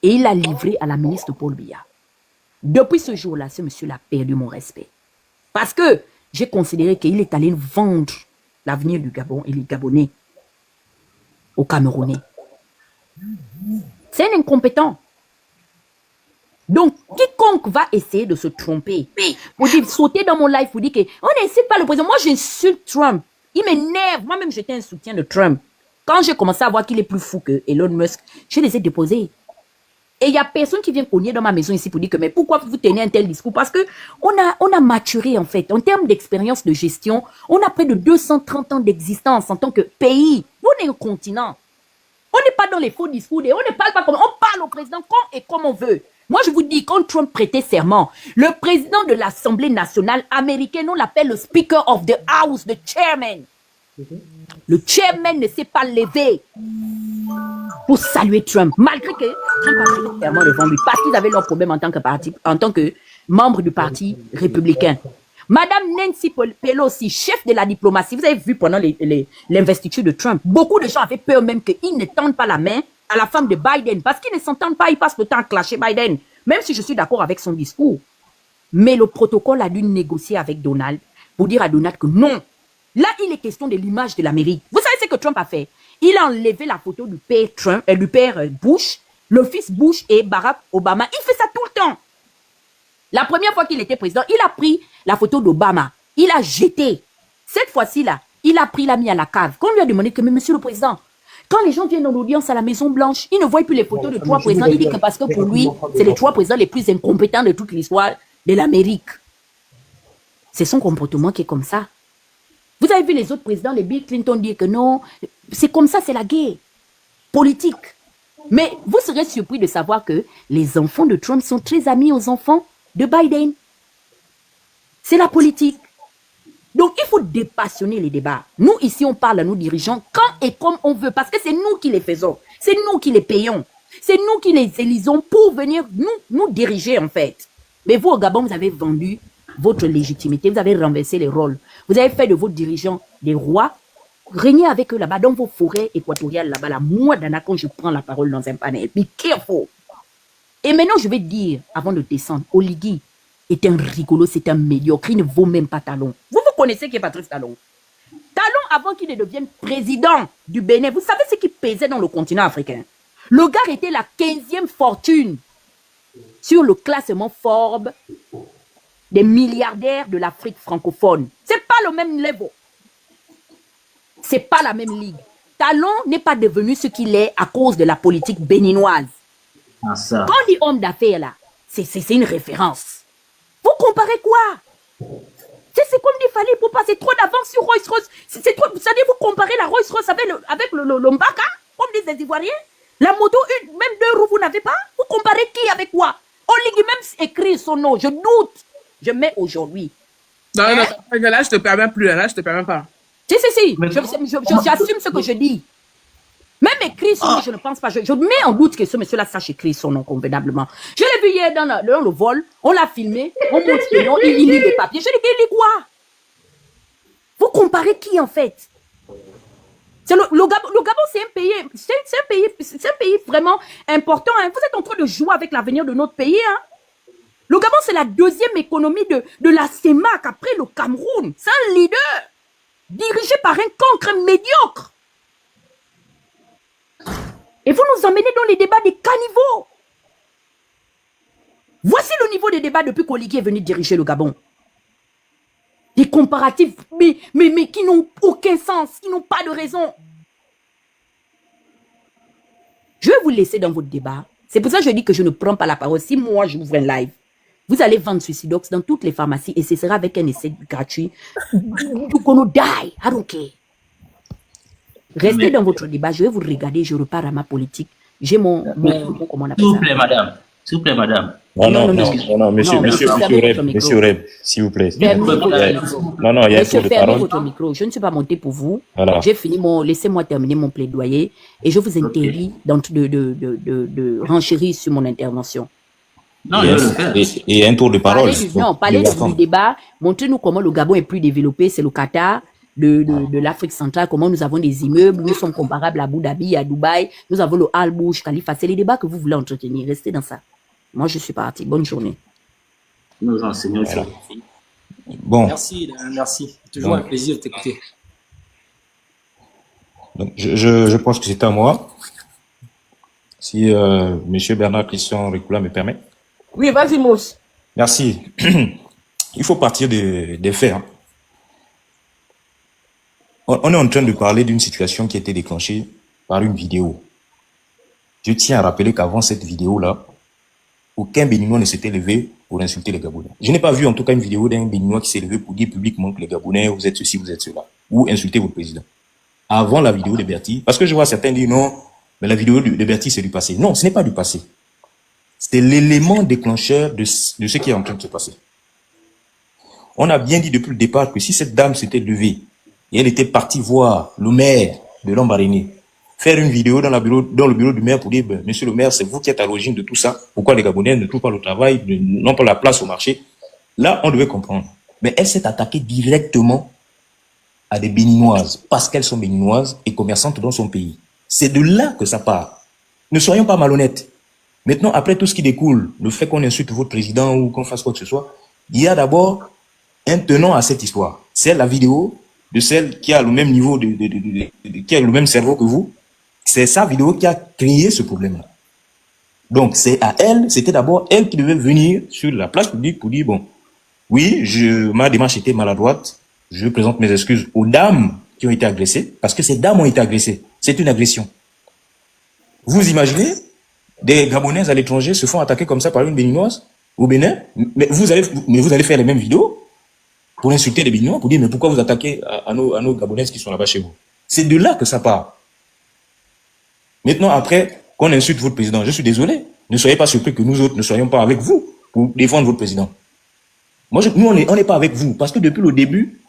et il l'a livré à la ministre Paul Biya. Depuis ce jour-là, ce monsieur a perdu mon respect. Parce que j'ai considéré qu'il est allé vendre l'avenir du Gabon et les Gabonais aux Camerounais. C'est un incompétent. Donc, quiconque va essayer de se tromper, pour dire, sauter dans mon live, pour dire qu'on n'insulte pas le président. Moi, j'insulte Trump. Il m'énerve. Moi-même, j'étais un soutien de Trump. Quand j'ai commencé à voir qu'il est plus fou que Elon Musk, je les ai déposés. Et il n'y a personne qui vient cogner dans ma maison ici pour dire que mais pourquoi vous tenez un tel discours? Parce qu'on a maturé en fait. En termes d'expérience de gestion, on a près de 230 ans d'existence en tant que pays. On est un continent. On n'est pas dans les faux discours. On ne parle pas comme on parle au président quand et comme on veut. Moi, je vous dis, quand Trump prêtait serment, le président de l'Assemblée nationale américaine, on l'appelle le Speaker of the House, le chairman. Le chairman ne s'est pas levé pour saluer Trump, malgré que Trump a prêté serment devant lui, parce qu'ils avaient leur problème en tant que membre du parti républicain. Madame Nancy Pelosi, chef de la diplomatie, vous avez vu pendant l'investiture de Trump, beaucoup de gens avaient peur même qu'ils ne tendent pas la main à la femme de Biden, parce qu'ils ne s'entendent pas, ils passent le temps à clasher Biden, même si je suis d'accord avec son discours. Mais le protocole a dû négocier avec Donald pour dire à Donald que non. Là, il est question de l'image de l'Amérique. Vous savez ce que Trump a fait? Il a enlevé la photo du père Bush, le fils Bush et Barack Obama. Il fait ça tout le temps. La première fois qu'il était président, il a pris la photo d'Obama. Il a jeté. Cette fois-ci, là, il a pris, l'a mis à la cave. Quand on lui a demandé que, mais monsieur le président, quand les gens viennent dans l'audience à la Maison Blanche, ils ne voient plus les photos de trois présidents. Il dit que parce que pour lui, c'est les trois présidents les plus incompétents de toute l'histoire de l'Amérique. C'est son comportement qui est comme ça. Vous avez vu les autres présidents, les Bill Clinton, dire que non, c'est comme ça, c'est la guerre politique. Mais vous serez surpris de savoir que les enfants de Trump sont très amis aux enfants de Biden. C'est la politique. Donc, il faut dépassionner les débats. Nous, ici, on parle à nos dirigeants quand et comme on veut, parce que c'est nous qui les faisons. C'est nous qui les payons. C'est nous qui les élisons pour venir nous diriger, en fait. Mais vous, au Gabon, vous avez vendu votre légitimité. Vous avez renversé les rôles. Vous avez fait de vos dirigeants des rois. Régnez avec eux là-bas, dans vos forêts équatoriales là-bas. Là. Moi, Dana, quand je prends la parole dans un panel, be careful. Et maintenant, je vais dire, avant de descendre, Oligui est un rigolo, c'est un médiocre, il ne vaut même pas Talon. Vous connaissez qui est Patrice Talon? Talon, avant qu'il ne devienne président du Bénin, vous savez ce qui pesait dans le continent africain? Le gars était la 15e fortune sur le classement Forbes des milliardaires de l'Afrique francophone. C'est pas le même level. C'est pas la même ligue. Talon n'est pas devenu ce qu'il est à cause de la politique béninoise. Ah, ça. Quand on dit homme d'affaires là, c'est une référence. Vous comparez quoi? C'est comme dit Fali pour passer trop d'avance sur Rolls-Royce. Vous savez, vous comparez la Rolls-Royce avec le Mbaka, comme disent les Ivoiriens. La moto, même 2 roues, vous n'avez pas? Vous comparez qui avec quoi? Oligui même écrit son nom, je doute. Je mets aujourd'hui. Non, là, je te permets plus, là, je te permets pas. Si. J'assume ce que je dis. Même écrit son nom, je ne pense pas. Je mets en doute que ce monsieur-là sache écrire son nom convenablement. Je l'ai vu hier dans le vol, on l'a filmé, on montre le nom, il lit les papiers. Je lui dis, il lit quoi? Vous comparez qui en fait? Le Gabon, c'est un pays vraiment important. Hein. Vous êtes en train de jouer avec l'avenir de notre pays. Hein. Le Gabon, c'est la 2e économie de la CEMAC après le Cameroun. C'est un leader dirigé par un cancre médiocre. Et vous nous emmenez dans les débats des caniveaux. Voici le niveau des débats depuis qu'Oligui est venu diriger le Gabon. Des comparatifs, mais qui n'ont aucun sens, qui n'ont pas de raison. Je vais vous laisser dans votre débat. C'est pour ça que je dis que je ne prends pas la parole. Si moi, j'ouvre un live, vous allez vendre Suicidox dans toutes les pharmacies et ce sera avec un essai gratuit. You're gonna die. I don't care. Restez dans votre débat. Je vais vous regarder. Je repars à ma politique. J'ai mon comment on appelle ça? S'il vous plaît, madame. S'il vous plaît, madame. Non, monsieur Reb, s'il vous plaît. Non, il y a monsieur, fermez votre micro. Je ne suis pas monté pour vous. Voilà. J'ai fini laissez-moi terminer mon plaidoyer et je vous interdis de renchérir sur mon intervention. Non, et un tour de parole. Parlez du débat. Montrez-nous comment le Gabon est plus développé. C'est le Qatar. de l'Afrique centrale, comment nous avons des immeubles, nous sommes comparables à Abu Dhabi, à Dubaï, nous avons le Al Burj Khalifa. C'est les débats que vous voulez entretenir. Restez dans ça. Moi, je suis parti. Bonne journée. Nous enseignons ça. Bon. Merci, merci. Toujours un plaisir de t'écouter. Donc, je pense que c'est à moi. Si Monsieur Bernard Christian Ricoula me permet. Oui, vas-y, Mousse. Merci. Il faut partir des faits. Hein. On est en train de parler d'une situation qui a été déclenchée par une vidéo. Je tiens à rappeler qu'avant cette vidéo-là, aucun Béninois ne s'était levé pour insulter les Gabonais. Je n'ai pas vu en tout cas une vidéo d'un Béninois qui s'est levé pour dire publiquement que les Gabonais, vous êtes ceci, vous êtes cela, ou insulter votre président. Avant la vidéo de Bertie, parce que je vois certains dire non, mais la vidéo de Bertie c'est du passé. Non, ce n'est pas du passé. C'est l'élément déclencheur de ce qui est en train de se passer. On a bien dit depuis le départ que si cette dame s'était levée et elle était partie voir le maire de Lambaréné, faire une vidéo dans le bureau du maire pour dire ben, monsieur le maire, c'est vous qui êtes à l'origine de tout ça, pourquoi les Gabonais ne trouvent pas le travail, n'ont pas la place au marché, là on devait comprendre. Mais elle s'est attaquée directement à des Béninoises, parce qu'elles sont Béninoises et commerçantes dans son pays. C'est de là que ça part. Ne soyons pas malhonnêtes. Maintenant, après tout ce qui découle, le fait qu'on insulte votre président ou qu'on fasse quoi que ce soit, il y a d'abord un tenant à cette histoire. C'est la vidéo de celle qui a le même niveau, qui a le même cerveau que vous. C'est sa vidéo qui a créé ce problème-là. Donc, c'est à elle, c'était d'abord elle qui devait venir sur la place publique pour dire, bon, oui, ma démarche était maladroite, je présente mes excuses aux dames qui ont été agressées, parce que ces dames ont été agressées. C'est une agression. Vous imaginez, des Gabonaises à l'étranger se font attaquer comme ça par une Béninoise au Bénin, mais vous allez faire les mêmes vidéos pour insulter les Béninois, pour dire, mais pourquoi vous attaquez à nos Gabonaises qui sont là-bas chez vous? C'est de là que ça part. Maintenant, après, qu'on insulte votre président, je suis désolé. Ne soyez pas surpris que nous autres ne soyons pas avec vous pour défendre votre président. Nous, on n'est pas avec vous, parce que depuis le début,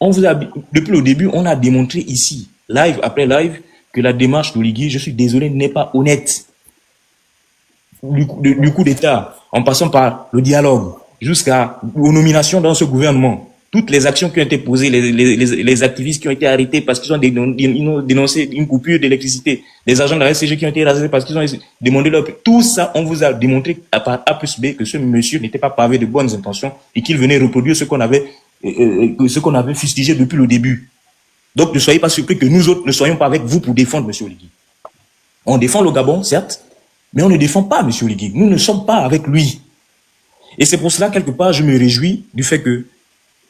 on a démontré ici, live après live, que la démarche d'Oligui, je suis désolé, n'est pas honnête. Du coup d'État, en passant par le dialogue, jusqu'aux nominations dans ce gouvernement, toutes les actions qui ont été posées, les activistes qui ont été arrêtés parce qu'ils ont dénoncé une coupure d'électricité, les agents de la SCG qui ont été rasés parce qu'ils ont demandé leur... Tout ça, on vous a démontré à part A plus B que ce monsieur n'était pas pavé de bonnes intentions et qu'il venait reproduire ce qu'on avait fustigé depuis le début. Donc ne soyez pas surpris que nous autres ne soyons pas avec vous pour défendre M. Oligui. On défend le Gabon, certes, mais on ne défend pas M. Oligui. Nous ne sommes pas avec lui. Et c'est pour cela, quelque part, je me réjouis du fait que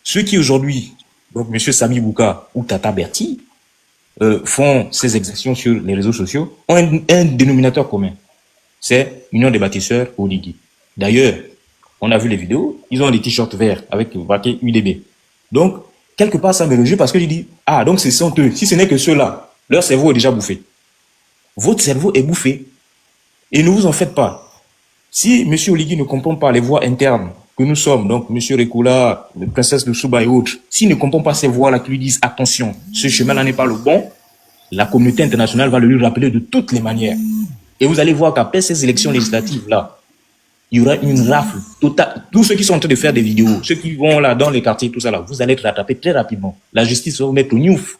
ceux qui aujourd'hui, donc M. Sami Bouka ou Tata Berti, font ces exactions sur les réseaux sociaux, ont un dénominateur commun. C'est Union des bâtisseurs Oligui. D'ailleurs, on a vu les vidéos, ils ont des t-shirts verts avec marqué UDB. Donc, quelque part, ça me réjouit parce que je dis, ah, donc ce sont eux. Si ce n'est que ceux-là, leur cerveau est déjà bouffé. Votre cerveau est bouffé. Et ne vous en faites pas. Si M. Oligui ne comprend pas les voix internes que nous sommes, donc M. Ricoula, la princesse de Souba et autres, s'il ne comprend pas ces voix-là qui lui disent, attention, ce chemin-là n'est pas le bon, la communauté internationale va le lui rappeler de toutes les manières. Et vous allez voir qu'après ces élections législatives-là, il y aura une rafle totale. Tous ceux qui sont en train de faire des vidéos, ceux qui vont là dans les quartiers, tout ça là, vous allez être rattrapés très rapidement. La justice va vous mettre au niouf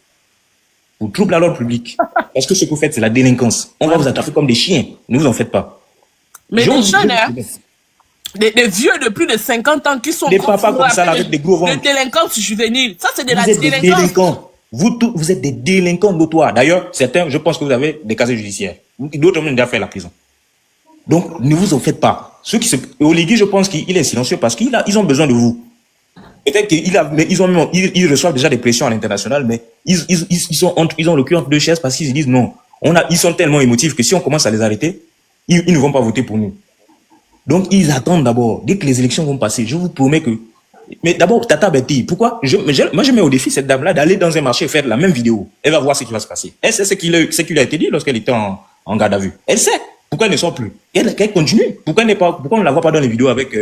pour trouble à l'ordre public. Parce que ce que vous faites, c'est la délinquance. On va vous attraper comme des chiens. Ne vous en faites pas. Mais les jeunes, des vieux de plus de 50 ans qui sont des papas comme ça là, avec des gros ventres. Des délinquants juvéniles. Ça, c'est de la délinquance. délinquance. Des délinquants. Vous êtes des délinquants notoires. D'ailleurs, certains, je pense que vous avez des casiers judiciaires. D'autres ont déjà fait la prison. Donc, ne vous en faites pas. Ceux qui Oligui, je pense qu'il est silencieux parce qu'ils ont besoin de vous. Peut-être qu'ils reçoivent déjà des pressions à l'international, mais ils ont le cul entre deux chaises parce qu'ils se disent non. Ils sont tellement émotifs que si on commence à les arrêter, ils ne vont pas voter pour nous. Donc, ils attendent d'abord. Dès que les élections vont passer, je vous promets que... Mais d'abord, Tata Betty, pourquoi moi, je mets au défi cette dame-là d'aller dans un marché et faire la même vidéo. Elle va voir ce qui va se passer. Elle sait ce qui lui a été dit lorsqu'elle était en garde à vue. Elle sait. Pourquoi elle ne sort plus? Qu'elle continue. Pourquoi on ne la voit pas dans les vidéos avec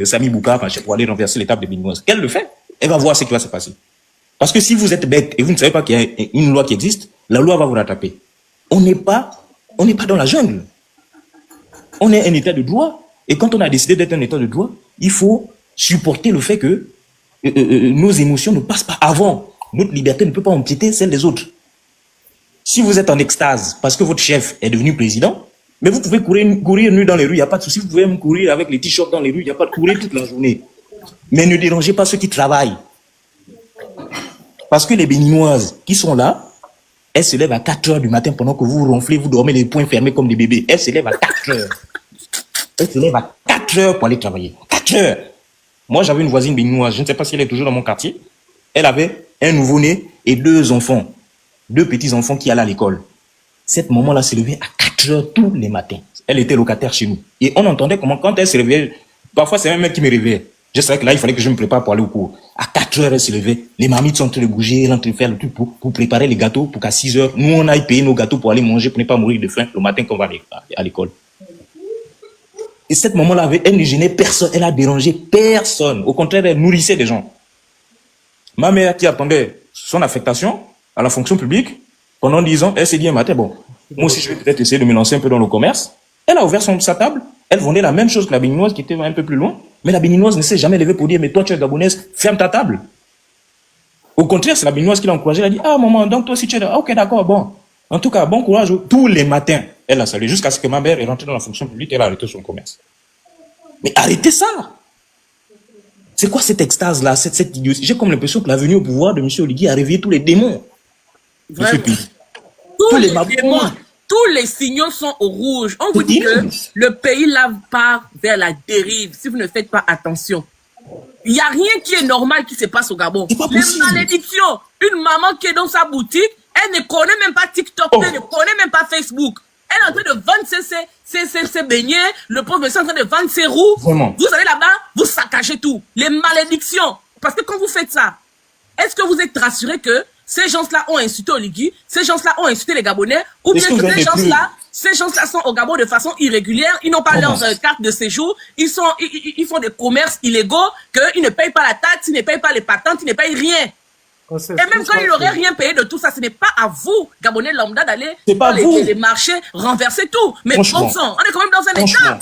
Sami Bouka pour aller renverser l'étape des Béninoises? Qu'elle le fait. Elle va voir ce qui va se passer. Parce que si vous êtes bête et vous ne savez pas qu'il y a une loi qui existe, la loi va vous rattraper. On n'est pas dans la jungle. On est un état de droit. Et quand on a décidé d'être un état de droit, il faut supporter le fait que nos émotions ne passent pas avant. Notre liberté ne peut pas empiéter celle des autres. Si vous êtes en extase parce que votre chef est devenu président, mais vous pouvez courir nu dans les rues, il n'y a pas de souci. Vous pouvez même courir avec les t-shirts dans les rues, il n'y a pas de courir toute la journée. Mais ne dérangez pas ceux qui travaillent. Parce que les Béninoises qui sont là, elles se lèvent à 4 heures du matin pendant que vous ronflez, vous dormez les poings fermés comme des bébés. Elles se lèvent à 4 heures. Elles se lèvent à 4 heures pour aller travailler. 4 heures. Moi, j'avais une voisine béninoise, je ne sais pas si elle est toujours dans mon quartier. Elle avait un nouveau-né et 2 enfants, 2 petits-enfants qui allaient à l'école. Cette maman-là se levait à 4 heures tous les matins. Elle était locataire chez nous. Et on entendait comment, quand elle se réveillait, parfois c'est un mec qui me réveillait. Je savais que là, il fallait que je me prépare pour aller au cours. À 4 heures, elle se levait. Les marmites sont en train de bouger, elle est en train de faire le truc pour préparer les gâteaux, pour qu'à 6 heures, nous, on aille payer nos gâteaux pour aller manger, pour ne pas mourir de faim le matin qu'on va à l'école. Et cette maman-là, elle ne gênait personne, elle a dérangé personne. Au contraire, elle nourrissait des gens. Ma mère qui attendait son affectation à la fonction publique, pendant 10 ans, elle s'est dit un matin, bon, moi aussi je vais peut-être essayer de me lancer un peu dans le commerce. Elle a ouvert sa table, elle vendait la même chose que la béninoise qui était un peu plus loin, mais la béninoise ne s'est jamais levée pour dire, mais toi tu es gabonaise, ferme ta table. Au contraire, c'est la béninoise qui l'a encouragée, elle a dit, ah maman, donc toi aussi tu es là, ok d'accord, bon. En tout cas, bon courage. Tous les matins, elle a salué jusqu'à ce que ma mère est rentrée dans la fonction publique, elle a arrêté son commerce. Mais arrêtez ça! C'est quoi cette extase-là, cette idiotie? J'ai comme l'impression que la venue au pouvoir de M. Oligui a réveillé tous les démons de ce pays. Tous les démons, tous les signaux sont au rouge. On vous dit que le pays là part vers la dérive si vous ne faites pas attention. Il n'y a rien qui est normal qui se passe au Gabon. Les malédictions, une maman qui est dans sa boutique, elle ne connaît même pas TikTok, elle ne connaît même pas Facebook. Elle est en train de vendre ses beignets, le pauvre monsieur est en train de vendre ses roues. Vraiment. Vous allez là-bas, vous saccagez tout. Les malédictions. Parce que quand vous faites ça, est-ce que vous êtes rassuré que ces gens-là ont insulté Oligui, ces gens-là ont insulté les Gabonais, ou bien que ces gens-là sont au Gabon de façon irrégulière, ils n'ont pas leur carte de séjour, ils font des commerces illégaux, qu'ils ne payent pas la taxe, ils ne payent pas les patentes, ils ne payent rien. Et même quand il n'aurait rien payé de tout ça, ce n'est pas à vous, Gabonais lambda, d'aller dans les marchés, renverser tout. Mais bon sang, on est quand même dans un état.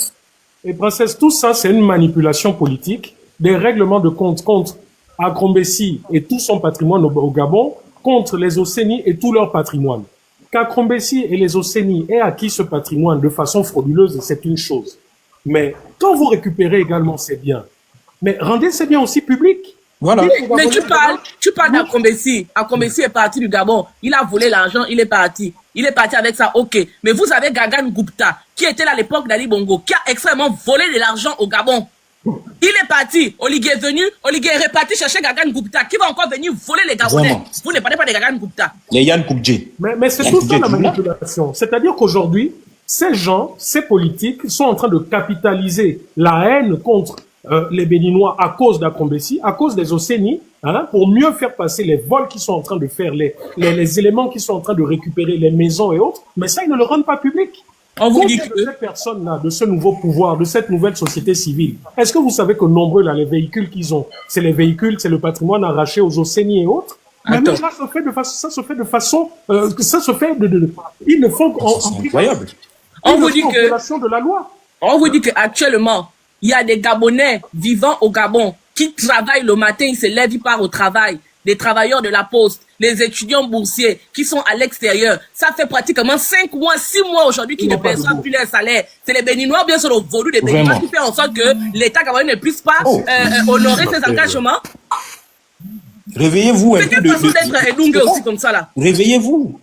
Et princesse, tout ça, c'est une manipulation politique, des règlements de compte contre Akrombessi et tout son patrimoine au Gabon, contre les Océnies et tout leur patrimoine. Qu'Akrombessi et les Océnies aient acquis ce patrimoine de façon frauduleuse, c'est une chose. Mais quand vous récupérez également ces biens, mais rendez ces biens aussi publics. Voilà. Mais tu parles d'Akrombessi. Akrombessi est parti du Gabon. Il a volé l'argent, il est parti. Il est parti avec ça, ok. Mais vous avez Gagan Gupta, qui était là à l'époque d'Ali Bongo, qui a extrêmement volé de l'argent au Gabon. Il est parti. Oligui est venu. Oligui est reparti chercher Gagan Gupta, qui va encore venir voler les Gabonais. Vraiment. Vous ne parlez pas de Gagan Gupta. Les Yann Koubdjé. Mais c'est tout ça la manipulation. C'est-à-dire qu'aujourd'hui, ces gens, ces politiques sont en train de capitaliser la haine contre les Béninois à cause d'Akrombessi, à cause des Océnies, hein, pour mieux faire passer les vols qu'ils sont en train de faire, les éléments qu'ils sont en train de récupérer, les maisons et autres. Mais ça, ils ne le rendent pas public. On vous dit que de ces personnes-là, de ce nouveau pouvoir, de cette nouvelle société civile, est-ce que vous savez que nombreux, là, les véhicules qu'ils ont, c'est les véhicules, c'est le patrimoine arraché aux Océnies et autres? Mais ça se fait de façon, ils ne font incroyable. On vous dit que, de la loi. On vous dit qu'actuellement, il y a des Gabonais vivant au Gabon qui travaillent le matin, ils se lèvent, ils partent au travail. Des travailleurs de la poste, les étudiants boursiers qui sont à l'extérieur. Ça fait pratiquement 5 mois, 6 mois aujourd'hui qu'ils ne perçoivent plus leur salaire. C'est les Béninois, bien sûr, le vaudou des Béninois qui fait en sorte que l'État gabonais ne puisse pas honorer ses engagements. Réveillez-vous un peu. C'est une façon d'être Edungue aussi comme ça là. Réveillez-vous.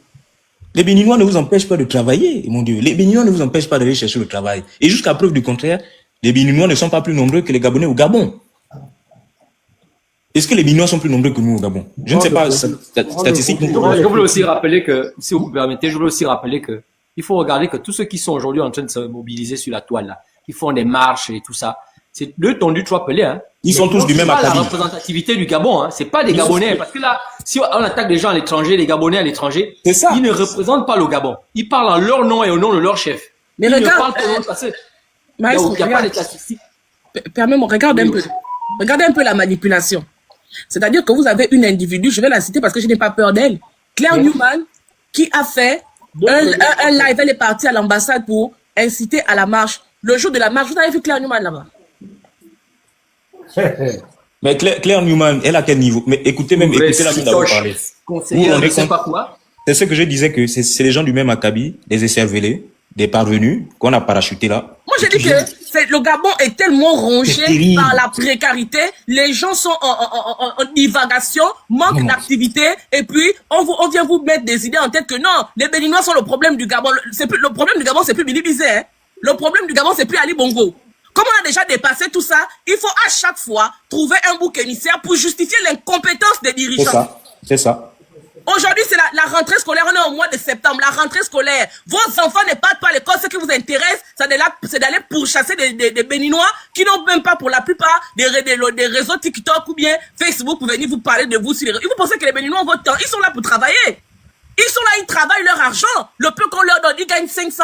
Les Béninois ne vous empêchent pas de travailler, mon Dieu. Les Béninois ne vous empêchent pas d'aller chercher le travail. Et jusqu'à preuve du contraire, les Béninois ne sont pas plus nombreux que les Gabonais au Gabon. Est-ce que les Béninois sont plus nombreux que nous au Gabon? Je ne sais pas, statistique. Je voulais aussi rappeler que, si vous me permettez, il faut regarder que tous ceux qui sont aujourd'hui en train de se mobiliser sur la toile, là, qui font des marches et tout ça, c'est deux tondus, trois pelés, hein. Ils sont tous du même acabit. C'est pas la représentativité du Gabon, hein. C'est pas des Gabonais. Parce que là, si on attaque des gens à l'étranger, les Gabonais à l'étranger, ils ne représentent pas le Gabon. Ils parlent en leur nom et au nom de leur chef. Mais ils regarde, il n'y a pas de statistiques. Permets-moi, regarde un peu. Regardez un peu la manipulation. C'est-à-dire que vous avez une individu, je vais la citer parce que je n'ai pas peur d'elle, Claire Newman, qui a fait un live, elle est partie à l'ambassade pour inciter à la marche. Le jour de la marche, vous avez vu Claire Newman là-bas? Mais Claire Newman, elle a quel niveau? Mais écoutez même, écoutez la d'abord parler. Conseillère, je sais pas quoi. C'est ce que je disais que c'est les gens du même acabit, des écervelés, des parvenus qu'on a parachutés là. Moi, j'ai dit que le Gabon est tellement rongé par la précarité, les gens sont en divagation, manque d'activité, et puis on vient vous mettre des idées en tête que non, les Béninois sont le problème du Gabon. Le problème du Gabon, c'est plus Billy Bizet, hein. Le problème du Gabon, c'est plus Ali Bongo. Comme on a déjà dépassé tout ça, il faut à chaque fois trouver un bouc émissaire pour justifier l'incompétence des dirigeants. C'est ça, c'est ça. Aujourd'hui, c'est la rentrée scolaire, on est au mois de septembre, la rentrée scolaire. Vos enfants ne partent pas à l'école, ce qui vous intéresse, c'est d'aller pourchasser des Béninois qui n'ont même pas pour la plupart des réseaux TikTok ou bien Facebook pour venir vous parler de vous sur les réseaux. Vous pensez que les Béninois ont votre temps? Ils sont là pour travailler. Ils sont là, ils travaillent leur argent. Le peu qu'on leur donne, ils gagnent 500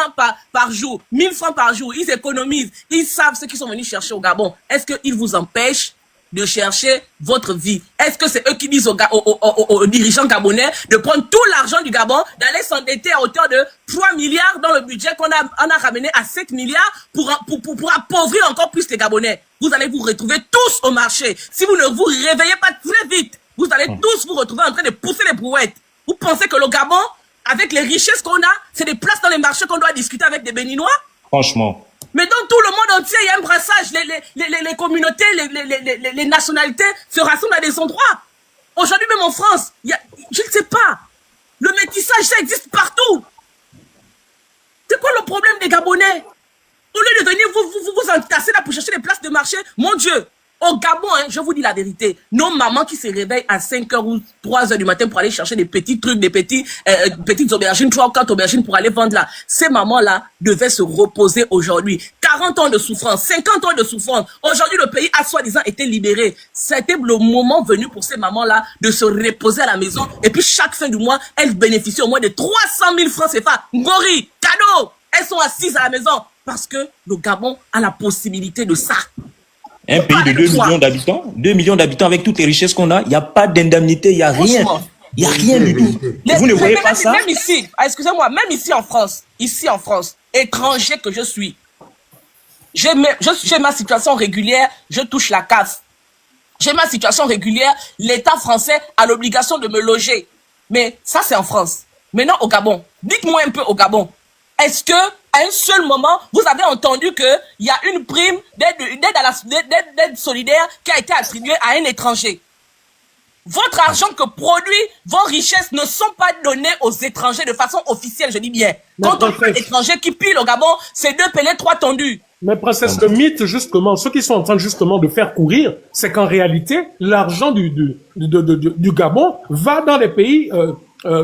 par jour, 1000 francs par jour. Ils économisent. Ils savent ce qu'ils sont venus chercher au Gabon. Est-ce qu'ils vous empêchent de chercher votre vie? Est-ce que c'est eux qui disent aux dirigeants gabonais de prendre tout l'argent du Gabon, d'aller s'endetter à hauteur de 3 milliards dans le budget qu'on a ramené à 7 milliards pour appauvrir encore plus les Gabonais? Vous allez vous retrouver tous au marché. Si vous ne vous réveillez pas très vite, vous allez tous vous retrouver en train de pousser les brouettes. Vous pensez que le Gabon, avec les richesses qu'on a, c'est des places dans les marchés qu'on doit discuter avec des Béninois? Franchement. Mais dans tout le monde entier, il y a un brassage. Les communautés, les nationalités se rassemblent à des endroits. Aujourd'hui, même en France, je ne sais pas. Le métissage, ça existe partout. C'est quoi le problème des Gabonais? Au lieu de venir vous entasser là pour chercher des places de marché, mon Dieu. Au Gabon, hein, je vous dis la vérité, nos mamans qui se réveillent à 5h ou 3h du matin pour aller chercher des petits trucs, des petites aubergines, 3 ou 4 aubergines pour aller vendre là. Ces mamans-là devaient se reposer aujourd'hui. 40 ans de souffrance, 50 ans de souffrance. Aujourd'hui, le pays a soi-disant été libéré. C'était le moment venu pour ces mamans-là de se reposer à la maison. Et puis chaque fin du mois, elles bénéficient au moins de 300 000 francs CFA. Ngori, cadeau. Elles sont assises à la maison parce que le Gabon a la possibilité de ça. Un pays de 2 millions d'habitants, 2 millions d'habitants avec toutes les richesses qu'on a, il n'y a pas d'indemnité, il n'y a rien. Il n'y a rien du tout. Vous ne voyez pas ça? Même ici, excusez-moi, même ici en France, étranger que je suis, j'ai ma situation régulière, je touche la CAF. J'ai ma situation régulière, l'État français a l'obligation de me loger. Mais ça, c'est en France. Maintenant, au Gabon, dites-moi un peu au Gabon, est-ce que à un seul moment, vous avez entendu qu'il y a une prime d'aide solidaire qui a été attribuée à un étranger? Votre argent que produit vos richesses ne sont pas données aux étrangers de façon officielle, je dis bien. Quand on fait un étranger qui pile au Gabon, c'est 2 pelés, 3 tendus. Mais princesse, le mythe, justement, ceux qui sont en train justement de faire courir, c'est qu'en réalité, l'argent du Gabon va dans les pays...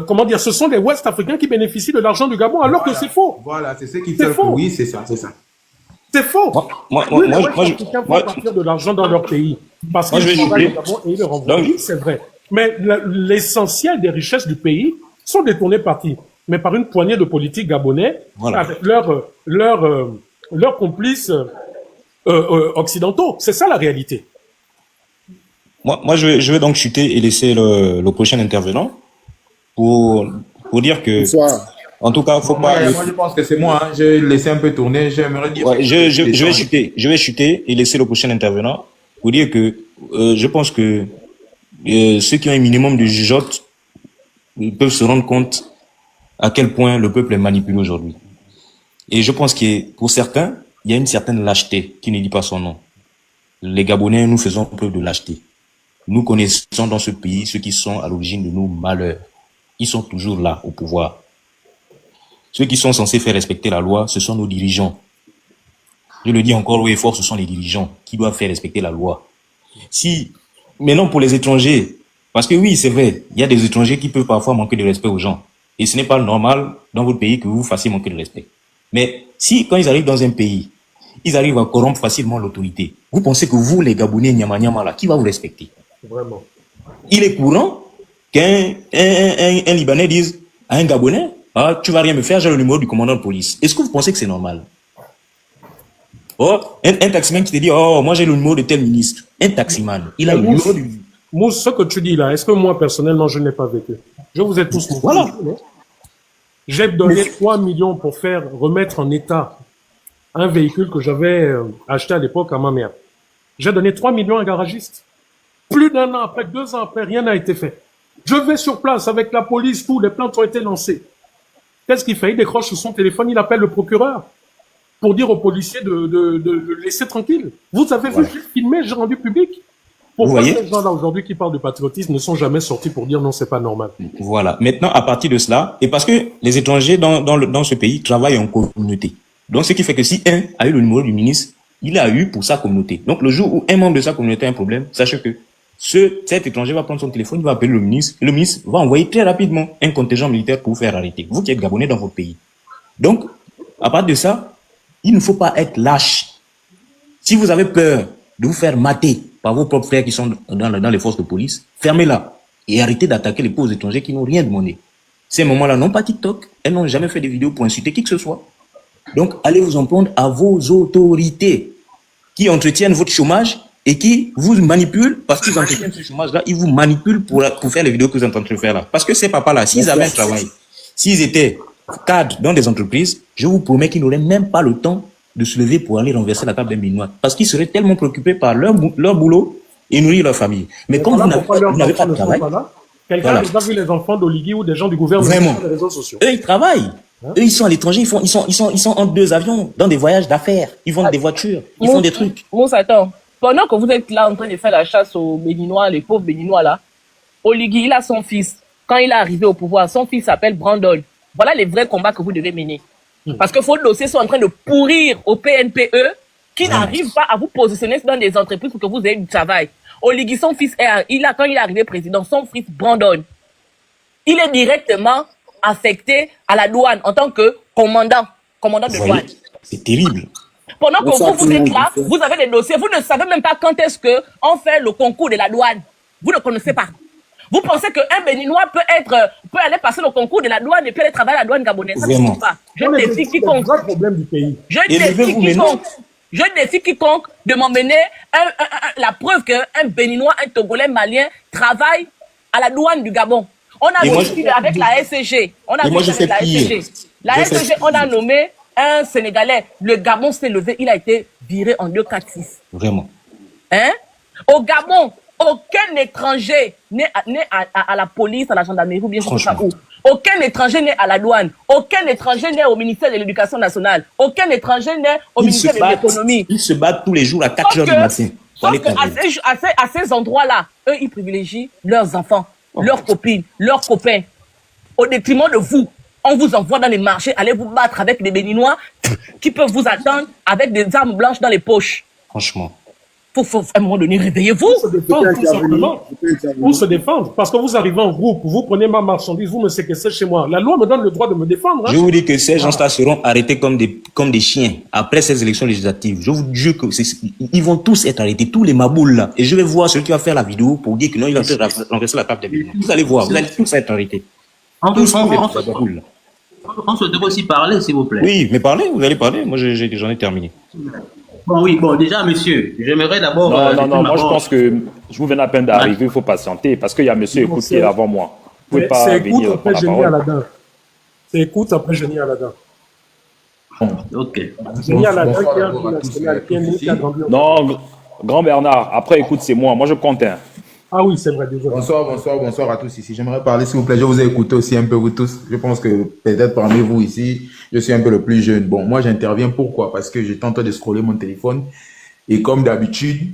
comment dire, ce sont des Ouest africains qui bénéficient de l'argent du Gabon, alors que c'est faux. Voilà, c'est ce qui fait faux. Oui, c'est ça, c'est ça. C'est faux. Les Ouest africains vont partir de l'argent dans leur pays. Parce qu'ils travaillent au Gabon et ils le renvoient. Oui, c'est vrai. Mais l'essentiel des richesses du pays sont détournées par qui? Mais par une poignée de politiques gabonais, avec leurs complices occidentaux. C'est ça la réalité. Moi, je vais donc chuter et laisser le prochain intervenant. Pour dire que, bonsoir. En tout cas, faut pas. Moi, je pense que c'est moi. Hein. J'ai laissé un peu tourner. J'aimerais dire. Ouais, je vais chuter et laisser le prochain intervenant pour dire que je pense que ceux qui ont un minimum de jugeote peuvent se rendre compte à quel point le peuple est manipulé aujourd'hui. Et je pense que pour certains, il y a une certaine lâcheté qui ne dit pas son nom. Les Gabonais, nous faisons preuve de lâcheté. Nous connaissons dans ce pays ceux qui sont à l'origine de nos malheurs. Ils sont toujours là, au pouvoir. Ceux qui sont censés faire respecter la loi, ce sont nos dirigeants. Je le dis encore haut et fort, ce sont les dirigeants qui doivent faire respecter la loi. Si, maintenant pour les étrangers, parce que oui, c'est vrai, il y a des étrangers qui peuvent parfois manquer de respect aux gens. Et ce n'est pas normal dans votre pays que vous fassiez manquer de respect. Mais si, quand ils arrivent dans un pays, ils arrivent à corrompre facilement l'autorité, vous pensez que vous, les Gabonais, Nyama Nyama, là, qui va vous respecter? Vraiment. Il est courant qu'un Libanais dise à un Gabonais, ah, tu vas rien me faire, j'ai le numéro du commandant de police. Est-ce que vous pensez que c'est normal? Oh, un taximan qui te dit, oh, moi j'ai le numéro de tel ministre. Un taximan, il a le numéro du... Mousse, ce que tu dis là, est-ce que moi, personnellement, je n'ai pas vécu? Je vous ai tous montré. Voilà. J'ai donné 3 millions pour remettre en état un véhicule que j'avais acheté à l'époque à ma mère. J'ai donné 3 millions à un garagiste. Plus d'un an après, 2 ans après, rien n'a été fait. Je vais sur place avec la police, tous les plaintes ont été lancées. Qu'est-ce qu'il fait? Il décroche sur son téléphone, il appelle le procureur pour dire aux policiers de laisser tranquille. Vous avez vu, j'ai filmé, j'ai rendu public. Pourquoi ces gens-là aujourd'hui qui parlent de patriotisme ne sont jamais sortis pour dire non, c'est pas normal? Voilà. Maintenant, à partir de cela, et parce que les étrangers dans ce pays travaillent en communauté. Donc, ce qui fait que si un a eu le numéro du ministre, il l'a eu pour sa communauté. Donc, le jour où un membre de sa communauté a un problème, sachez que cet étranger va prendre son téléphone, il va appeler le ministre, et le ministre va envoyer très rapidement un contingent militaire pour vous faire arrêter. Vous qui êtes Gabonais dans votre pays. Donc, à partir de ça, il ne faut pas être lâche. Si vous avez peur de vous faire mater par vos propres frères qui sont dans les forces de police, fermez-la et arrêtez d'attaquer les pauvres étrangers qui n'ont rien demandé. Ces moments-là n'ont pas TikTok, elles n'ont jamais fait des vidéos pour insulter qui que ce soit. Donc, allez vous en prendre à vos autorités qui entretiennent votre chômage et qui vous manipulent parce qu'ils entretiennent ce chômage-là, ils vous manipulent pour faire les vidéos que vous êtes en train de faire là. Parce que ces papas-là, s'ils avaient un travail, s'ils étaient cadres dans des entreprises, je vous promets qu'ils n'auraient même pas le temps de se lever pour aller renverser la table d'un Béninois. Parce qu'ils seraient tellement préoccupés par leur boulot et nourrir leur famille. Mais comme vous n'avez pas de travail... Quelqu'un a déjà vu les enfants d'Oligui ou des gens du gouvernement sur les réseaux sociaux? Eux, ils travaillent. Eux, ils sont à l'étranger, ils sont entre 2 avions, dans des voyages d'affaires. Ils vendent des voitures, ils font des trucs. Moussa, attends. Pendant que vous êtes là en train de faire la chasse aux Béninois, les pauvres Béninois là, Oligui, il a son fils. Quand il est arrivé au pouvoir, son fils s'appelle Brandon. Voilà les vrais combats que vous devez mener. Parce que vos dossiers sont en train de pourrir au PNPE qui n'arrive pas à vous positionner dans des entreprises pour que vous ayez du travail. Oligui, son fils, quand il est arrivé président, son fils Brandon, il est directement affecté à la douane en tant que commandant de douane. C'est terrible. Pendant que vous êtes là, vous avez des dossiers, vous ne savez même pas quand est-ce qu'on fait le concours de la douane. Vous ne connaissez pas. Vous pensez qu'un Béninois peut aller passer le concours de la douane et puis aller travailler à la douane gabonaise. Ça ne suffit pas. Je défie quiconque. C'est le problème du pays. Je défie quiconque de m'emmener la preuve qu'un Béninois, un Togolais, malien travaille à la douane du Gabon. On a vu avec la SCG. La SCG, on a nommé un Sénégalais. Le Gabon s'est levé, il a été viré en 2-4-6. Vraiment. Hein? Au Gabon, aucun étranger n'est à la police, à la gendarmerie ou bien je sais pas où. Aucun étranger n'est à la douane. Aucun étranger n'est au ministère de l'Éducation nationale. Aucun étranger n'est au ministère de l'Économie. Ils se battent tous les jours à 4 heures du matin. Sauf qu'à ces endroits-là, eux, ils privilégient leurs enfants, leurs copines, leurs copains. Au détriment de vous. On vous envoie dans les marchés, allez vous battre avec des Béninois qui peuvent vous attendre avec des armes blanches dans les poches. Franchement. Faut à un moment donné, réveillez-vous. Pour se défendre. Parce que vous arrivez en groupe, vous prenez ma marchandise, vous me séquestrez chez moi. La loi me donne le droit de me défendre. Hein. Je vous dis que ces gens-là seront arrêtés comme des chiens après ces élections législatives. Je vous jure que ils vont tous être arrêtés, tous les maboules là. Et je vais voir celui qui va faire la vidéo pour dire que non, il va renverser la table des Béninois. Vous allez voir, vous allez tous être arrêtés. On souhaiterait aussi parler, s'il vous plaît. Oui, mais parlez, vous allez parler. Moi, j'en ai terminé. Bon, déjà, monsieur, j'aimerais d'abord... Non, moi, je pense que vous venez à peine d'arriver, il faut patienter, parce qu'il y a monsieur Écoute qui est avant moi. Vous pouvez pas venir prendre la parole. C'est Écoute, après Génie Aladin. Ok. Génie Aladin qui a grandi. Non, Grand Bernard, après Écoute, c'est moi. Moi, je compte un. Ah oui, c'est vrai, déjà. Bonsoir à tous ici. J'aimerais parler, s'il vous plaît. Je vous ai écouté aussi un peu, vous tous. Je pense que peut-être parmi vous ici, je suis un peu le plus jeune. Bon, moi, j'interviens. Pourquoi? Parce que j'étais en train de scroller mon téléphone. Et comme d'habitude,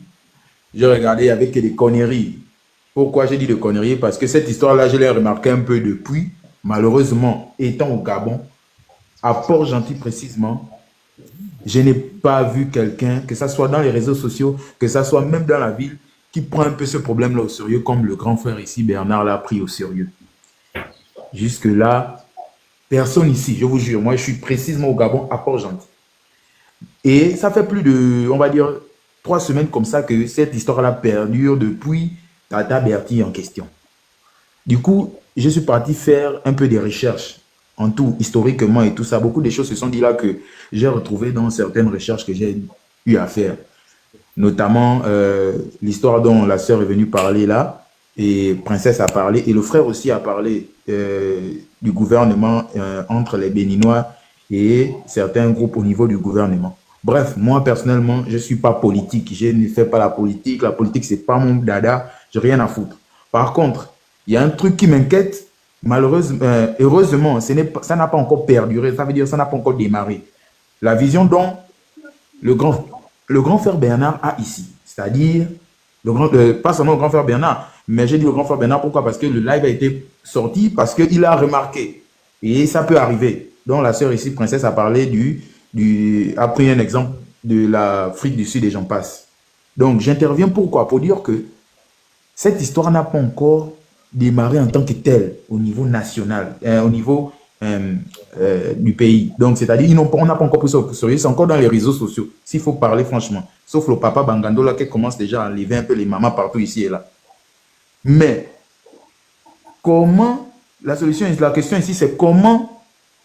j'ai regardé avec des conneries. Pourquoi j'ai dit de conneries? Parce que cette histoire-là, je l'ai remarqué un peu depuis. Malheureusement, étant au Gabon, à Port-Gentil précisément, je n'ai pas vu quelqu'un, que ça soit dans les réseaux sociaux, que ça soit même dans la ville, qui prend un peu ce problème-là au sérieux, comme le grand frère ici, Bernard, l'a pris au sérieux. Jusque-là, personne ici, je vous jure, moi je suis précisément au Gabon, à Port-Gentil. Et ça fait plus de, on va dire, 3 semaines comme ça que cette histoire-là perdure depuis Tata Berti en question. Du coup, je suis parti faire un peu des recherches, en tout, historiquement et tout ça. Beaucoup de choses se sont dit là que j'ai retrouvé dans certaines recherches que j'ai eu à faire. Notamment l'histoire dont la sœur est venue parler là, et Princesse a parlé, et le frère aussi a parlé du gouvernement entre les Béninois et certains groupes au niveau du gouvernement. Bref, moi personnellement, je ne suis pas politique, je ne fais pas la politique c'est pas mon dada, j'ai rien à foutre. Par contre, il y a un truc qui m'inquiète, malheureusement, heureusement, ça n'a pas encore perduré, ça veut dire ça n'a pas encore démarré. La vision dont le grand frère Bernard a ici, c'est-à-dire, pas seulement le grand frère Bernard, mais j'ai dit le grand frère Bernard, pourquoi? Parce que le live a été sorti, parce qu'il a remarqué, et ça peut arriver. Donc la sœur ici, princesse, a parlé a pris un exemple de l'Afrique du Sud et j'en passe. Donc j'interviens pourquoi? Pour dire que cette histoire n'a pas encore démarré en tant que telle au niveau national, au niveau du pays. Donc c'est-à-dire, on n'a pas encore pris ça au sérieux, c'est encore dans les réseaux sociaux, s'il faut parler franchement. Sauf le papa Bangando là qui commence déjà à enlever un peu les mamans partout ici et là. Mais comment, la question ici, c'est comment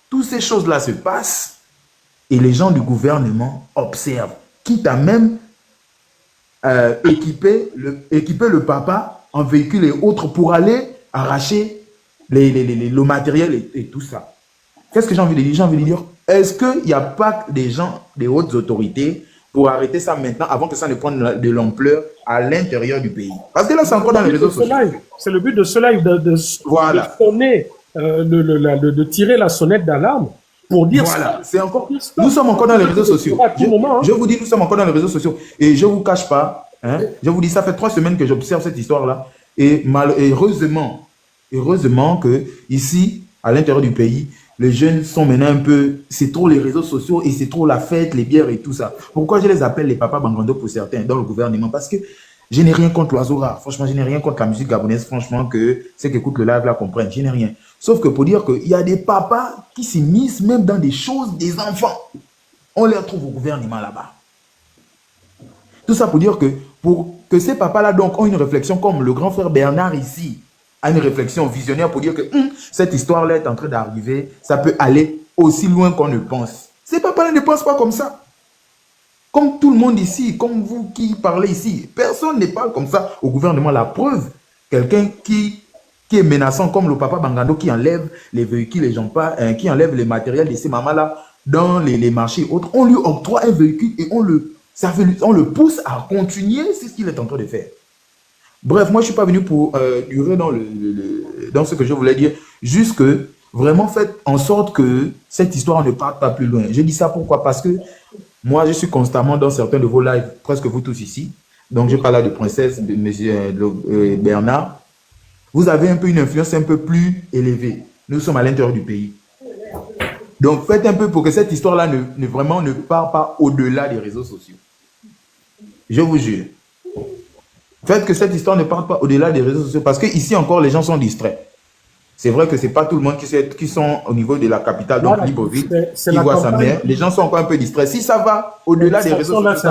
toutes ces choses-là se passent et les gens du gouvernement observent, quitte à même équiper le papa en véhicule et autres pour aller arracher le matériel et tout ça. Qu'est-ce que j'ai envie de dire? J'ai envie de dire, est-ce qu'il n'y a pas des gens, des hautes autorités pour arrêter ça maintenant avant que ça ne prenne de l'ampleur à l'intérieur du pays? Parce que là, c'est encore dans les réseaux sociaux. C'est le but de ce live, de sonner, de tirer la sonnette d'alarme pour dire voilà, c'est encore. Nous sommes encore dans les réseaux sociaux. Je vous dis, nous sommes encore dans les réseaux sociaux. Et je ne vous cache pas, je vous dis, ça fait 3 semaines que j'observe cette histoire-là. Et heureusement que ici, à l'intérieur du pays, les jeunes sont maintenant un peu, c'est trop les réseaux sociaux et c'est trop la fête, les bières et tout ça. Pourquoi je les appelle les papas Bangando pour certains dans le gouvernement? Parce que je n'ai rien contre l'oiseau rare. Franchement, je n'ai rien contre la musique gabonaise. Franchement, que ceux qui écoutent le live là comprennent. Je n'ai rien. Sauf que pour dire qu'il y a des papas qui s'immiscent même dans des choses des enfants. On les retrouve au gouvernement là-bas. Tout ça pour dire que ces papas-là donc ont une réflexion comme le grand frère Bernard ici a une réflexion visionnaire pour dire que cette histoire-là est en train d'arriver, ça peut aller aussi loin qu'on ne pense. Ces papas-là ne pensent pas comme ça. Comme tout le monde ici, comme vous qui parlez ici, personne ne parle comme ça au gouvernement. La preuve, quelqu'un qui est menaçant comme le papa Bangando qui enlève les véhicules, qui enlève les matériels de ces mamans-là dans les marchés et autres, on lui octroie un véhicule et on le pousse à continuer, c'est ce qu'il est en train de faire. Bref, moi je ne suis pas venu pour durer dans ce que je voulais dire, juste que vraiment faites en sorte que cette histoire ne parte pas plus loin. Je dis ça pourquoi? Parce que moi je suis constamment dans certains de vos lives, presque vous tous ici, donc je parle là de Princesse, de M. Bernard. Vous avez un peu une influence un peu plus élevée. Nous sommes à l'intérieur du pays. Donc faites un peu pour que cette histoire-là vraiment ne parte pas au-delà des réseaux sociaux. Je vous jure. Faites que cette histoire ne parte pas au-delà des réseaux sociaux parce qu'ici encore les gens sont distraits. C'est vrai que ce n'est pas tout le monde qui sont au niveau de la capitale, donc Libreville, qui voit sa mère. Les gens sont encore un peu distraits. Si ça va au-delà des réseaux sociaux,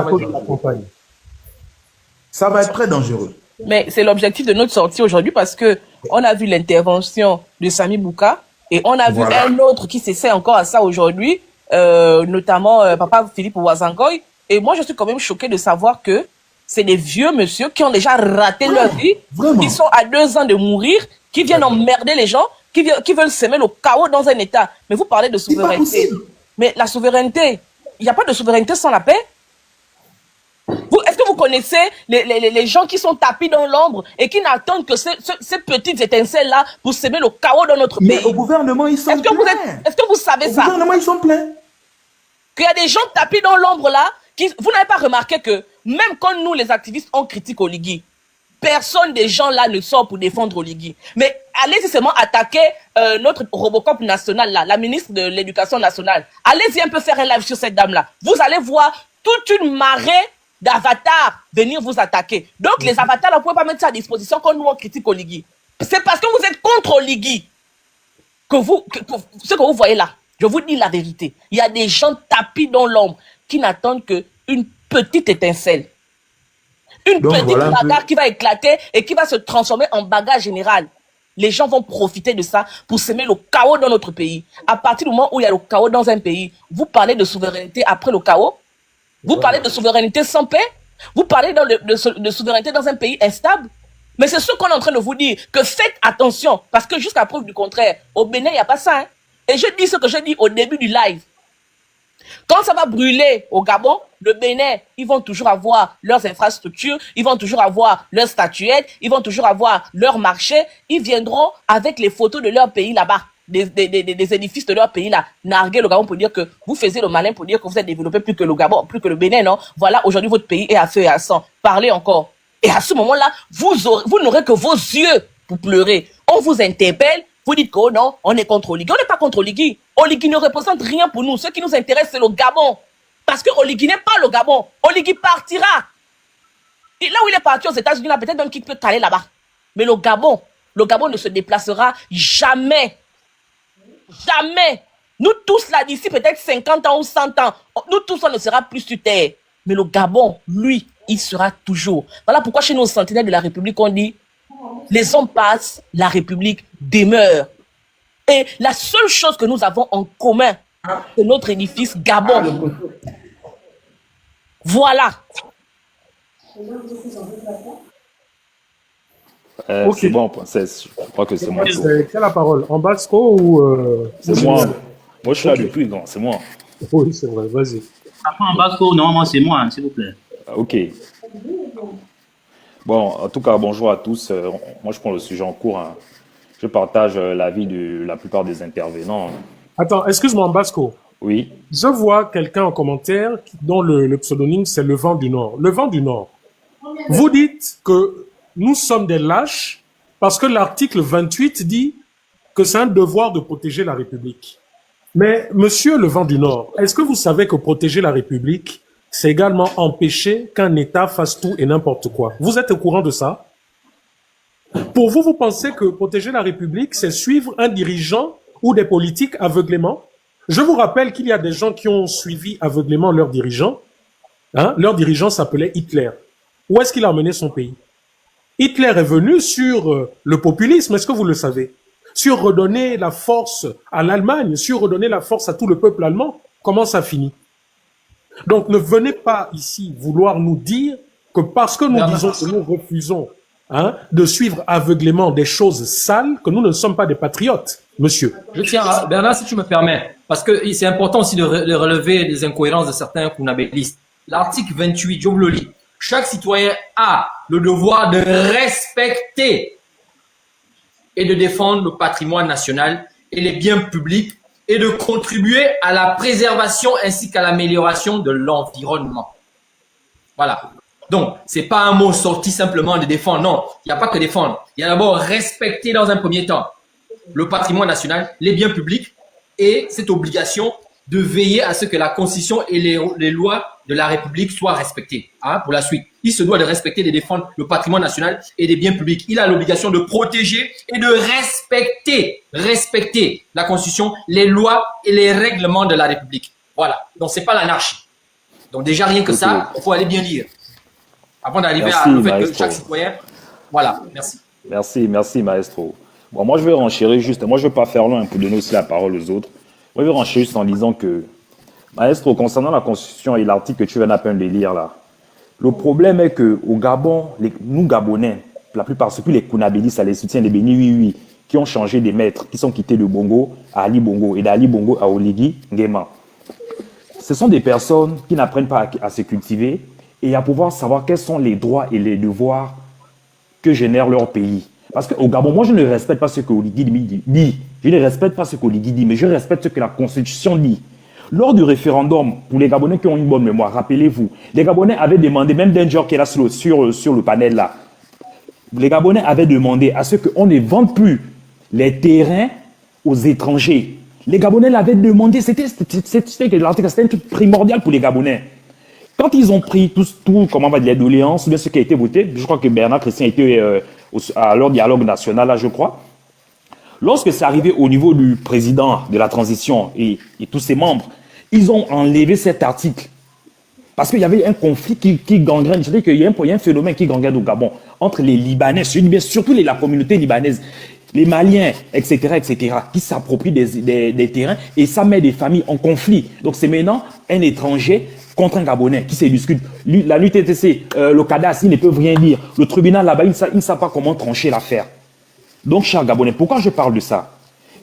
ça va être très dangereux. Mais c'est l'objectif de notre sortie aujourd'hui parce que on a vu l'intervention de Sami Bouka et on a vu un autre qui s'essaie encore à ça aujourd'hui, notamment Papa Philippe Ouazangoy. Et moi, je suis quand même choqué de savoir que c'est des vieux monsieur qui ont déjà raté leur vie, qui sont à 2 ans de mourir, qui viennent emmerder les gens, qui veulent semer le chaos dans un État. Mais vous parlez de souveraineté. Mais la souveraineté, il n'y a pas de souveraineté sans la paix. Est-ce que vous connaissez les gens qui sont tapis dans l'ombre et qui n'attendent que ces petites étincelles-là pour semer le chaos dans notre pays? Mais au gouvernement, ils sont pleins. Est-ce que vous savez ça? Au gouvernement, ils sont pleins. Qu'il y a des gens tapis dans l'ombre là, vous n'avez pas remarqué que même quand nous, les activistes, on critique Oligui, personne des gens là ne sort pour défendre Oligui. Mais allez-y seulement attaquer notre Robocop national là, la ministre de l'Éducation nationale. Allez-y un peu faire un live sur cette dame là. Vous allez voir toute une marée d'avatars venir vous attaquer. Donc les avatars là, vous ne pouvez pas mettre ça à disposition quand nous on critique Oligui. C'est parce que vous êtes contre Oligui ce que vous voyez là. Je vous dis la vérité. Il y a des gens tapis dans l'ombre qui n'attendent qu'une petite étincelle. Une petite bagarre qui va éclater et qui va se transformer en bagarre générale. Les gens vont profiter de ça pour semer le chaos dans notre pays. À partir du moment où il y a le chaos dans un pays, vous parlez de souveraineté après le chaos? Vous parlez de souveraineté sans paix? Vous parlez de souveraineté dans un pays instable? Mais c'est ce qu'on est en train de vous dire, que faites attention, parce que jusqu'à preuve du contraire, au Bénin, il n'y a pas ça. Hein? Et je dis ce que je dis au début du live. Quand ça va brûler au Gabon, le Bénin, ils vont toujours avoir leurs infrastructures, ils vont toujours avoir leurs statuettes, ils vont toujours avoir leur marché. Ils viendront avec les photos de leur pays là-bas, des édifices de leur pays là, narguer le Gabon pour dire que vous faisiez le malin, pour dire que vous êtes développé plus que le Gabon, plus que le Bénin, non? Voilà, aujourd'hui votre pays est à feu et à sang. Parlez encore. Et à ce moment-là, vous n'aurez que vos yeux pour pleurer. On vous interpelle, vous dites que oh non, on est contre Oligui. On n'est pas contre Oligui. Oligui ne représente rien pour nous. Ce qui nous intéresse, c'est le Gabon. Parce que Oligui n'est pas le Gabon. Oligui partira. Et là où il est parti aux États-Unis, là, peut-être même qu'il peut aller là-bas. Mais le Gabon ne se déplacera jamais. Jamais. Nous tous là, d'ici peut-être 50 ans ou 100 ans, nous tous, on ne sera plus sur terre. Mais le Gabon, lui, il sera toujours. Voilà pourquoi chez nos sentinelles de la République, on dit, les hommes passent, la République demeure. Et la seule chose que nous avons en commun, c'est notre édifice Gabon. Voilà. Ok. C'est bon, princesse. Je crois que c'est moi. Qui a la parole? En Basco ou... C'est moi. Moi, je suis là depuis, grand. C'est moi. Oui, c'est vrai. Vas-y. Après, en Basco, normalement, c'est moi, s'il vous plaît. Ok. Bon, en tout cas, bonjour à tous. Moi, je prends le sujet en cours. Hein. Je partage l'avis de la plupart des intervenants. Attends, excuse-moi, en Basco. Oui. Je vois quelqu'un en commentaire dont le pseudonyme, c'est Le Vent du Nord. Le Vent du Nord. Vous dites que nous sommes des lâches parce que l'article 28 dit que c'est un devoir de protéger la République. Mais, monsieur Le Vent du Nord, est-ce que vous savez que protéger la République, c'est également empêcher qu'un État fasse tout et n'importe quoi? Vous êtes au courant de ça? Pour vous, vous pensez que protéger la République, c'est suivre un dirigeant ou des politiques aveuglément? Je vous rappelle qu'il y a des gens qui ont suivi aveuglément leurs dirigeants. Hein? Leur dirigeant s'appelait Hitler. Où est-ce qu'il a mené son pays? Hitler est venu sur le populisme, est-ce que vous le savez? Sur redonner la force à l'Allemagne, sur redonner la force à tout le peuple allemand. Comment ça finit? Donc ne venez pas ici vouloir nous dire que parce que nous disons que nous refusons de suivre aveuglément des choses sales, que nous ne sommes pas des patriotes, monsieur. Je tiens à, Bernard, si tu me permets, parce que c'est important aussi de relever les incohérences de certains kunabélistes. L'article 28, je vous le lis. Chaque citoyen a le devoir de respecter et de défendre le patrimoine national et les biens publics et de contribuer à la préservation ainsi qu'à l'amélioration de l'environnement. Voilà. Donc, c'est pas un mot sorti simplement de défendre. Non, il n'y a pas que défendre. Il y a d'abord respecter dans un premier temps le patrimoine national, les biens publics et cette obligation de veiller à ce que la Constitution et les lois de la République soient respectées. Hein, pour la suite, il se doit de respecter et de défendre le patrimoine national et des biens publics. Il a l'obligation de protéger et de respecter la Constitution, les lois et les règlements de la République. Voilà. Donc, c'est pas l'anarchie. Donc, déjà, rien que ça, il faut aller bien lire. Avant d'arriver à le fait que chaque citoyen... Voilà, merci. Merci, maestro. Bon, moi, je vais renchérir juste. Moi, je ne vais pas faire long pour donner aussi la parole aux autres. Moi, je vais renchérir juste en disant que, maestro, concernant la Constitution et l'article que tu viens à peine de lire là, le problème est qu'au Gabon, nous Gabonais, la plupart, c'est plus les Kounabélis, les soutiens des Béni, oui, qui ont changé des maîtres, qui sont quittés de Bongo à Ali Bongo et d'Ali Bongo à Oligui Nguema. Ce sont des personnes qui n'apprennent pas à se cultiver et à pouvoir savoir quels sont les droits et les devoirs que génère leur pays. Parce qu'au Gabon, moi, je ne respecte pas ce que Oligui dit. Je ne respecte pas ce qu'Oligui dit, mais je respecte ce que la Constitution dit. Lors du référendum, pour les Gabonais qui ont une bonne mémoire, rappelez-vous, les Gabonais avaient demandé, même Danger qui est là sur le panel là, les Gabonais avaient demandé à ce qu'on ne vende plus les terrains aux étrangers. Les Gabonais l'avaient demandé, c'était un truc primordial pour les Gabonais. Quand ils ont pris tout comment on va dire, les doléances, bien ce qui a été voté, je crois que Bernard Christian était à leur dialogue national, là, je crois. Lorsque c'est arrivé au niveau du président de la transition et tous ses membres, ils ont enlevé cet article. Parce qu'il y avait un conflit qui gangrène, c'est-à-dire qu'il y a un phénomène qui gangrène au Gabon entre les Libanais, surtout la communauté libanaise, les Maliens, etc., qui s'approprient des terrains et ça met des familles en conflit. Donc c'est maintenant un étranger contre un Gabonais qui se discute. La l'UTTC, le cadastre, ils ne peuvent rien dire. Le tribunal là-bas, ils ne savent pas comment trancher l'affaire. Donc, chers Gabonais, pourquoi je parle de ça?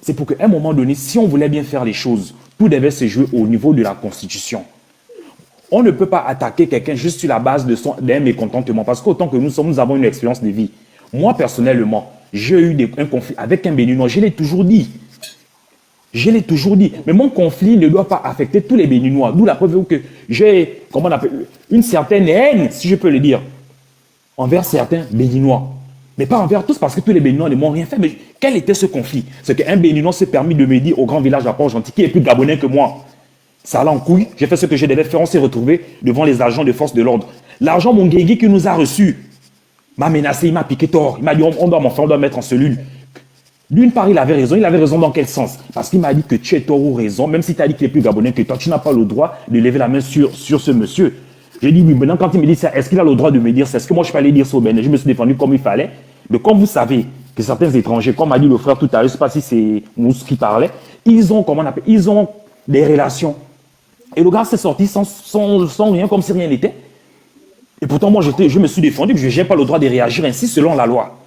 C'est pour qu'à un moment donné, si on voulait bien faire les choses, tout devait se jouer au niveau de la Constitution. On ne peut pas attaquer quelqu'un juste sur la base d'un mécontentement. Parce qu'autant que nous avons une expérience de vie. Moi, personnellement, j'ai eu un conflit avec un Béninois. Je l'ai toujours dit. Je l'ai toujours dit. Mais mon conflit ne doit pas affecter tous les Béninois. D'où la preuve que j'ai, comment on appelle, une certaine haine, si je peux le dire, envers certains Béninois. Mais pas envers tous, parce que tous les Béninois ne m'ont rien fait. Mais quel était ce conflit? C'est qu'un Béninois s'est permis de me dire au grand village à Port-Gentil, qui est plus gabonais que moi. Ça allait en couille. J'ai fait ce que je devais faire. On s'est retrouvé devant les agents de force de l'ordre. L'argent, mon guégui qui nous a reçus, m'a menacé, il m'a piqué tort. Il m'a dit, on doit mettre en cellule. D'une part, il avait raison. Il avait raison dans quel sens? Parce qu'il m'a dit que tu es tort ou raison. Même si tu as dit qu'il est plus gabonais que toi, tu n'as pas le droit de lever la main sur ce monsieur. J'ai dit oui. Maintenant, quand il me dit ça, est-ce qu'il a le droit de me dire ça? Est-ce que moi, je peux aller dire ça au Bénin? Je me suis défendu comme il fallait. Mais comme vous savez que certains étrangers, comme m'a dit le frère tout à l'heure, je ne sais pas si c'est Mousse qui parlait, ils ont des relations. Et le gars s'est sorti sans rien, comme si rien n'était. Et pourtant, moi, je me suis défendu, que je n'ai pas le droit de réagir ainsi selon la loi.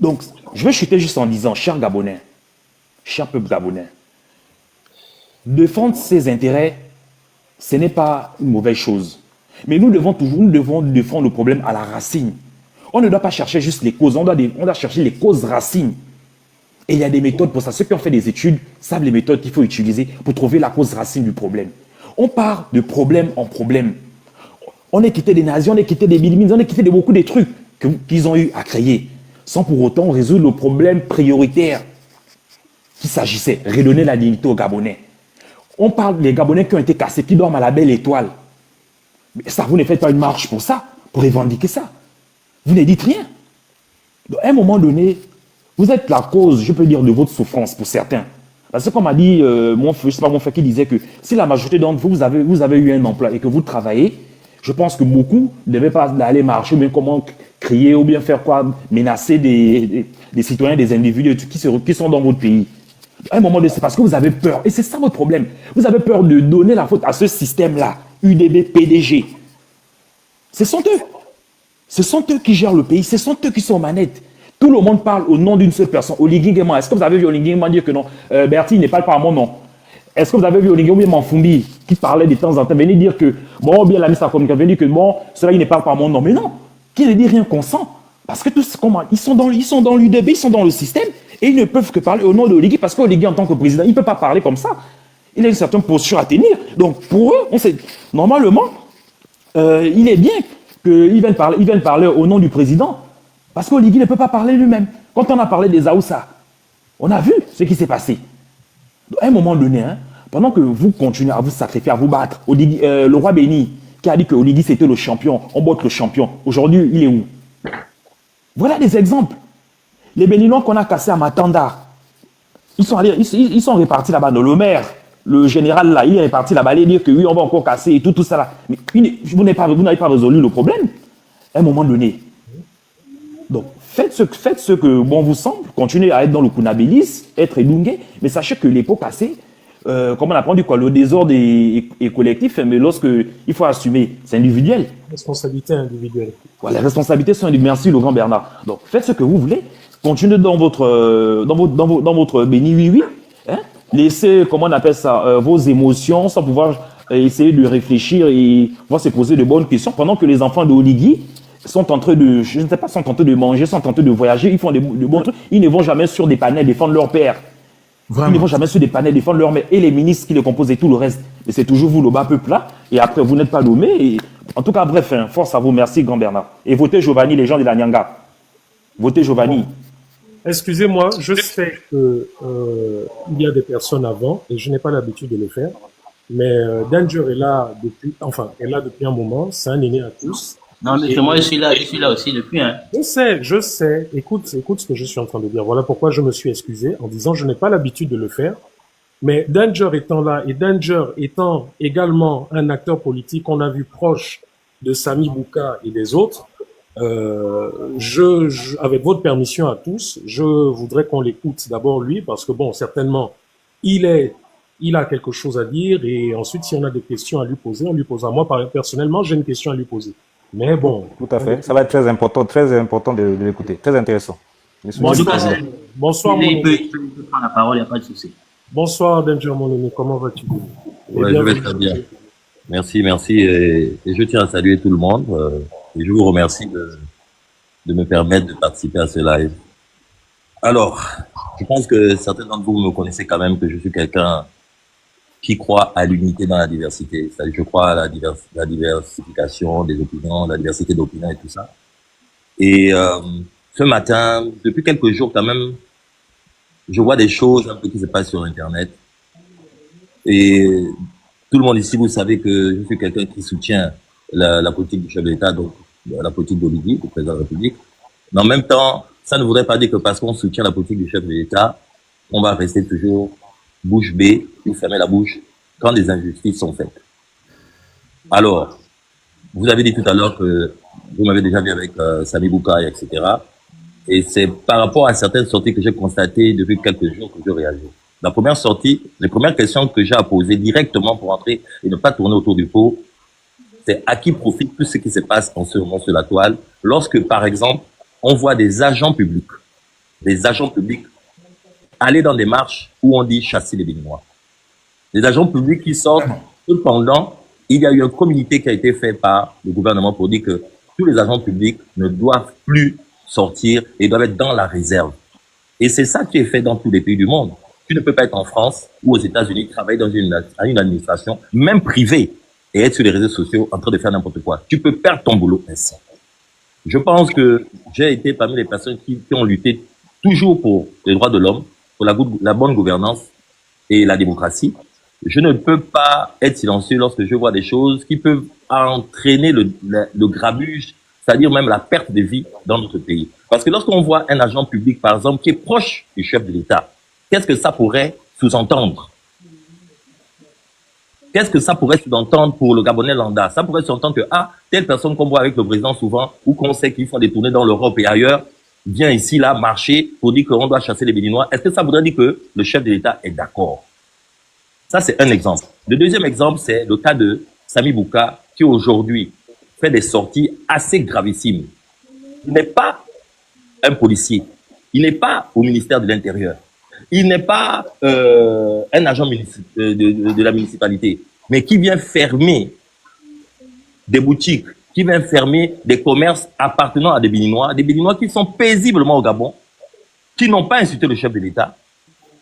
Donc, je vais chuter juste en disant, cher Gabonais, cher peuple gabonais, défendre ses intérêts, ce n'est pas une mauvaise chose. Mais nous devons défendre le problème à la racine. On ne doit pas chercher juste les causes, on doit chercher les causes racines. Et il y a des méthodes pour ça. Ceux qui ont fait des études savent les méthodes qu'il faut utiliser pour trouver la cause racine du problème. On part de problème en problème. On est quitté des nazis, on est quitté des Bilmines, on est quitté de beaucoup de trucs qu'ils ont eu à créer, sans pour autant résoudre le problème prioritaire qu'il s'agissait, redonner la dignité aux Gabonais. On parle des Gabonais qui ont été cassés, qui dorment à la belle étoile. Mais ça, vous ne faites pas une marche pour ça, pour revendiquer ça. Vous ne dites rien. Donc, à un moment donné, vous êtes la cause, je peux dire, de votre souffrance pour certains. Parce que comme m'a dit mon frère qui disait que si la majorité d'entre vous, vous avez eu un emploi et que vous travaillez, je pense que beaucoup ne devaient pas aller marcher, mais comment crier ou bien faire quoi, menacer des citoyens, des individus qui sont dans votre pays. À un moment donné, c'est parce que vous avez peur. Et c'est ça votre problème. Vous avez peur de donner la faute à ce système-là, UDB, PDG. Ce sont eux. Ce sont eux qui gèrent le pays. Ce sont eux qui sont aux manettes. Tout le monde parle au nom d'une seule personne. Oligui Nguema. Est-ce que vous avez vu Oligui Nguema dire que non, Bertie ne parle pas à mon nom? Est-ce que vous avez vu Oligui Nguema Fumbi qui parlait de temps en temps, venir dire que, bon, bien la mise à communication, venir dire que, bon, cela, il ne parle pas à mon nom. Mais non, qui ne dit rien consent. Parce que tous, comment, ils sont dans l'UDB, ils sont dans le système, et ils ne peuvent que parler au nom d'Oligui, parce qu'Oligui, en tant que président, il ne peut pas parler comme ça. Il a une certaine posture à tenir. Donc, pour eux, on sait, normalement, il est bien qu'ils viennent parler au nom du président, parce qu'Oligui ne peut pas parler lui-même. Quand on a parlé des Aoussa, on a vu ce qui s'est passé. Donc, à un moment donné, hein, pendant que vous continuez à vous sacrifier, à vous battre, le roi Béni, qui a dit que Oligui c'était le champion, on botte le champion, aujourd'hui, il est où? Voilà des exemples. Les Béninois qu'on a cassés à Matanda, ils sont répartis là-bas. Le maire, le général là, il est réparti là-bas, il dit que oui, on va encore casser et tout ça là. Mais vous n'avez pas résolu le problème à un moment donné. Donc, faites ce que bon vous semble, continuez à être dans le Kunabilis, être édungué, mais sachez que les pots cassés, comme on apprend du quoi, le désordre est collectif, mais lorsque il faut assumer, c'est individuel. Responsabilité individuelle. Voilà, les responsabilités sont individuelles. Merci, le grand Bernard. Donc, faites ce que vous voulez, continuez dans votre béni oui, hein? Laissez, comment on appelle ça, vos émotions, sans pouvoir essayer de réfléchir et pouvoir se poser de bonnes questions, pendant que les enfants de Oligui sont en train de, je ne sais pas, sont en train de manger, sont en train de voyager, ils font de bons trucs, ils ne vont jamais sur des panels défendre leur père. Vraiment. Ils ne vont jamais sur des panels défendre leur mère et les ministres qui les composent et tout le reste. Mais c'est toujours vous, le bas peuple là, et après vous n'êtes pas nommé. Et... En tout cas, bref, hein, force à vous, merci, grand Bernard. Et votez Giovanni, les gens de la Nyanga. Votez Giovanni. Bon. Excusez-moi, je sais que il y a des personnes avant, et je n'ai pas l'habitude de le faire, mais Danger est là depuis un moment, c'est un aîné à tous. Non, mais moi je suis là aussi depuis. Hein. Je sais. Écoute ce que je suis en train de dire. Voilà pourquoi je me suis excusé en disant je n'ai pas l'habitude de le faire. Mais Danger étant là et Danger étant également un acteur politique, on a vu proche de Sami Bouka et des autres. Avec votre permission à tous, je voudrais qu'on l'écoute d'abord lui parce que bon, certainement, il a quelque chose à dire et ensuite si on a des questions à lui poser, on lui posera. Moi, personnellement, j'ai une question à lui poser. Mais bon. Tout à fait. Ça va être très important de l'écouter. Très intéressant. Bonsoir, mon Il peut prendre la parole, il n'y a pas de souci. Bonsoir, Danger, mon ami. Comment vas-tu? Ouais, je vais très bien. Merci, merci. Et je tiens à saluer tout le monde. Et je vous remercie de me permettre de participer à ce live. Alors, je pense que certains d'entre vous me connaissez quand même, que je suis quelqu'un qui croit à l'unité dans la diversité. C'est-à-dire, je crois à la diversification des opinions, la diversité d'opinions et tout ça. Et ce matin, depuis quelques jours quand même, je vois des choses un peu qui se passent sur Internet. Et tout le monde ici, vous savez que je suis quelqu'un qui soutient la politique du chef de l'État, donc la politique d'Oligui, du président de la République. Mais en même temps, ça ne voudrait pas dire que parce qu'on soutient la politique du chef de l'État, on va rester toujours bouche bée ou fermer la bouche quand des injustices sont faites. Alors, vous avez dit tout à l'heure que vous m'avez déjà vu avec Sami Bouka, etc. Et c'est par rapport à certaines sorties que j'ai constatées depuis quelques jours que je réagis. La première sortie, les premières questions que j'ai à poser directement pour entrer et ne pas tourner autour du pot, c'est à qui profite tout ce qui se passe en ce moment sur la toile lorsque, par exemple, on voit des agents publics aller dans des marches où on dit chasser les Béninois. Des agents publics qui sortent, cependant, il y a eu un communiqué qui a été fait par le gouvernement pour dire que tous les agents publics ne doivent plus sortir et doivent être dans la réserve. Et c'est ça qui est fait dans tous les pays du monde. Tu ne peux pas être en France ou aux États-Unis, travailler dans une administration, même privée, et être sur les réseaux sociaux en train de faire n'importe quoi. Tu peux perdre ton boulot ainsi. Je pense que j'ai été parmi les personnes qui ont lutté toujours pour les droits de l'homme, pour la bonne gouvernance et la démocratie. Je ne peux pas être silencieux lorsque je vois des choses qui peuvent entraîner le grabuge, c'est-à-dire même la perte de vie dans notre pays. Parce que lorsqu'on voit un agent public, par exemple, qui est proche du chef de l'État, qu'est-ce que ça pourrait sous-entendre? Qu'est-ce que ça pourrait sous-entendre pour le Gabonais lambda? Ça pourrait sous-entendre que, telle personne qu'on voit avec le président souvent, ou qu'on sait qu'ils font des tournées dans l'Europe et ailleurs, vient ici, là, marcher pour dire qu'on doit chasser les Béninois. Est-ce que ça voudrait dire que le chef de l'État est d'accord? Ça, c'est un exemple. Le deuxième exemple, c'est le cas de Sami Bouka, qui aujourd'hui fait des sorties assez gravissimes. Il n'est pas un policier. Il n'est pas au ministère de l'Intérieur. Il n'est pas un agent de la municipalité, mais qui vient fermer des boutiques, qui vient fermer des commerces appartenant à des Béninois qui sont paisiblement au Gabon, qui n'ont pas insulté le chef de l'État,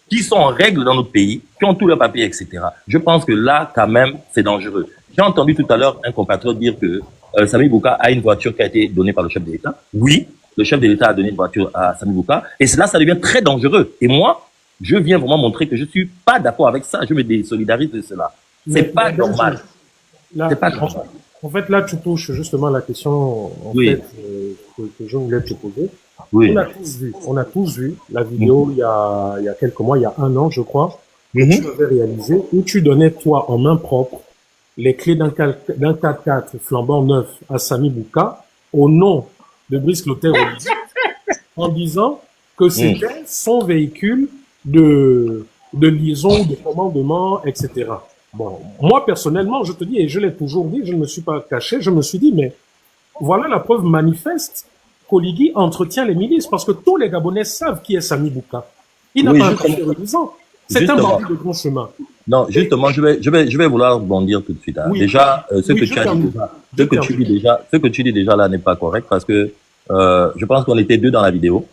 qui sont en règle dans notre pays, qui ont tous leurs papiers, etc. Je pense que là, quand même, c'est dangereux. J'ai entendu tout à l'heure un compatriote dire que Sami Bouka a une voiture qui a été donnée par le chef de l'État. Oui, le chef de l'État a donné une voiture à Sami Bouka. Et cela, ça devient très dangereux. Et moi, je viens vraiment montrer que je suis pas d'accord avec ça. Je me désolidarise de cela. C'est pas normal. C'est pas normal. En fait, là, tu touches justement la question que je voulais te poser. Oui. On a tous vu la vidéo il y a quelques mois, il y a 1 an, je crois, que tu avais réalisé, où tu donnais, toi, en main propre, les clés d'un 4x4 flambant neuf à Sami Bouka, au nom de Brice Clotaire, en disant que c'était son véhicule de liaison, de commandement, etc. Bon, moi, personnellement, je te dis, et je l'ai toujours dit, je ne me suis pas caché, je me suis dit, mais voilà la preuve manifeste qu'Oligui entretient les milices, parce que tous les Gabonais savent qui est Sami Bouka. Il n'a pas un passé reluisant. C'est un bandit de grand chemin. Non, justement, je vais vouloir bondir tout de suite. Hein. Oui. Déjà, ce que tu dis déjà là n'est pas correct, parce que je pense qu'on était 2 dans la vidéo.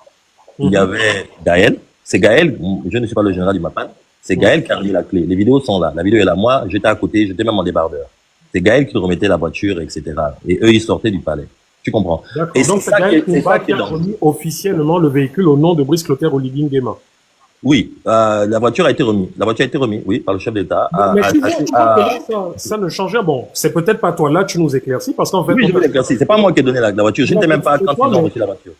Il y avait Gaël. C'est Gaël, je ne suis pas le général du Mapan. C'est Gaël qui a remis la clé. Les vidéos sont là. La vidéo est là. Moi, j'étais à côté, j'étais même en débardeur. C'est Gaël qui remettait la voiture, etc. Et eux, ils sortaient du palais. Tu comprends? Et donc, c'est Gaël qui a remis officiellement le véhicule au nom de Brice Clotaire Oligui Nguema. Oui, la voiture a été remise. La voiture a été remise, oui, par le chef d'État. Mais tu vois que là, ça ne change rien. Bon, c'est peut-être pas toi. Là, tu nous éclaircis parce qu'en fait... Oui, je peux l'éclaircir. C'est pas moi qui ai donné la voiture. Je n'étais même pas quand ils ont reçu la voiture.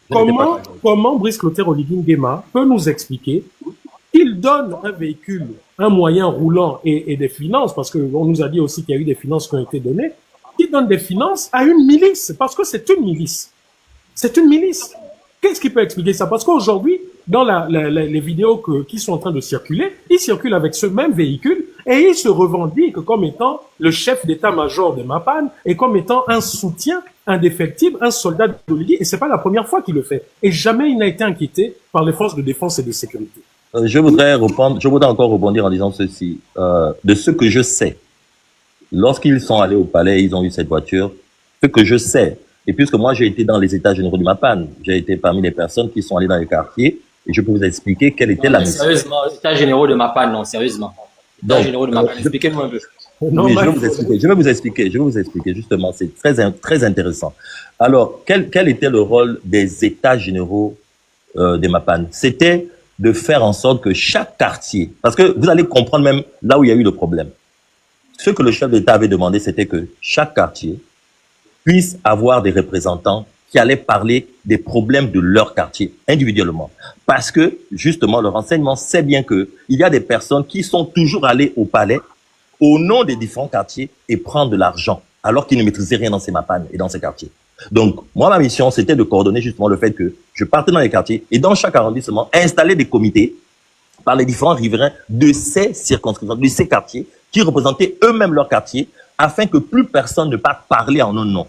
Comment Brice Clotaire Oligui Nguema peut nous expliquer qu'il donne un véhicule, un moyen roulant et des finances, parce qu'on nous a dit aussi qu'il y a eu des finances qui ont été données, qui donne des finances à une milice, parce que c'est une milice. C'est une milice. Qu'est-ce qui peut expliquer ça? Parce qu'aujourd'hui, dans les vidéos qui sont en train de circuler, ils circulent avec ce même véhicule et ils se revendiquent comme étant le chef d'état-major de Mapan et comme étant un soutien indéfectible, un soldat de l'Oligui. Et c'est pas la première fois qu'il le fait. Et jamais il n'a été inquiété par les forces de défense et de sécurité. Je voudrais encore rebondir en disant ceci. De ce que je sais, lorsqu'ils sont allés au palais, ils ont eu cette voiture. Ce que je sais, et puisque moi j'ai été dans les états généraux du MAPAN, j'ai été parmi les personnes qui sont allées dans les quartiers, et je peux vous expliquer quelle était la mission. Sérieusement, état généraux de MAPAN, non, sérieusement. État généraux de MAPAN, expliquez-nous un peu. Non, oui, je vais vous expliquer, justement, c'est très intéressant. Alors, quel était le rôle des états généraux des MAPAN? C'était de faire en sorte que chaque quartier, parce que vous allez comprendre même là où il y a eu le problème. Ce que le chef d'État avait demandé, c'était que chaque quartier puisse avoir des représentants qui allaient parler des problèmes de leur quartier individuellement. Parce que, justement, le renseignement sait bien que il y a des personnes qui sont toujours allées au palais au nom des différents quartiers et prendre de l'argent, alors qu'ils ne maîtrisaient rien dans ces MAPAN et dans ces quartiers. Donc, moi, ma mission, c'était de coordonner justement le fait que je partais dans les quartiers et dans chaque arrondissement, installer des comités par les différents riverains de ces circonscriptions, de ces quartiers, qui représentaient eux-mêmes leur quartier, afin que plus personne ne parte parler en nos noms.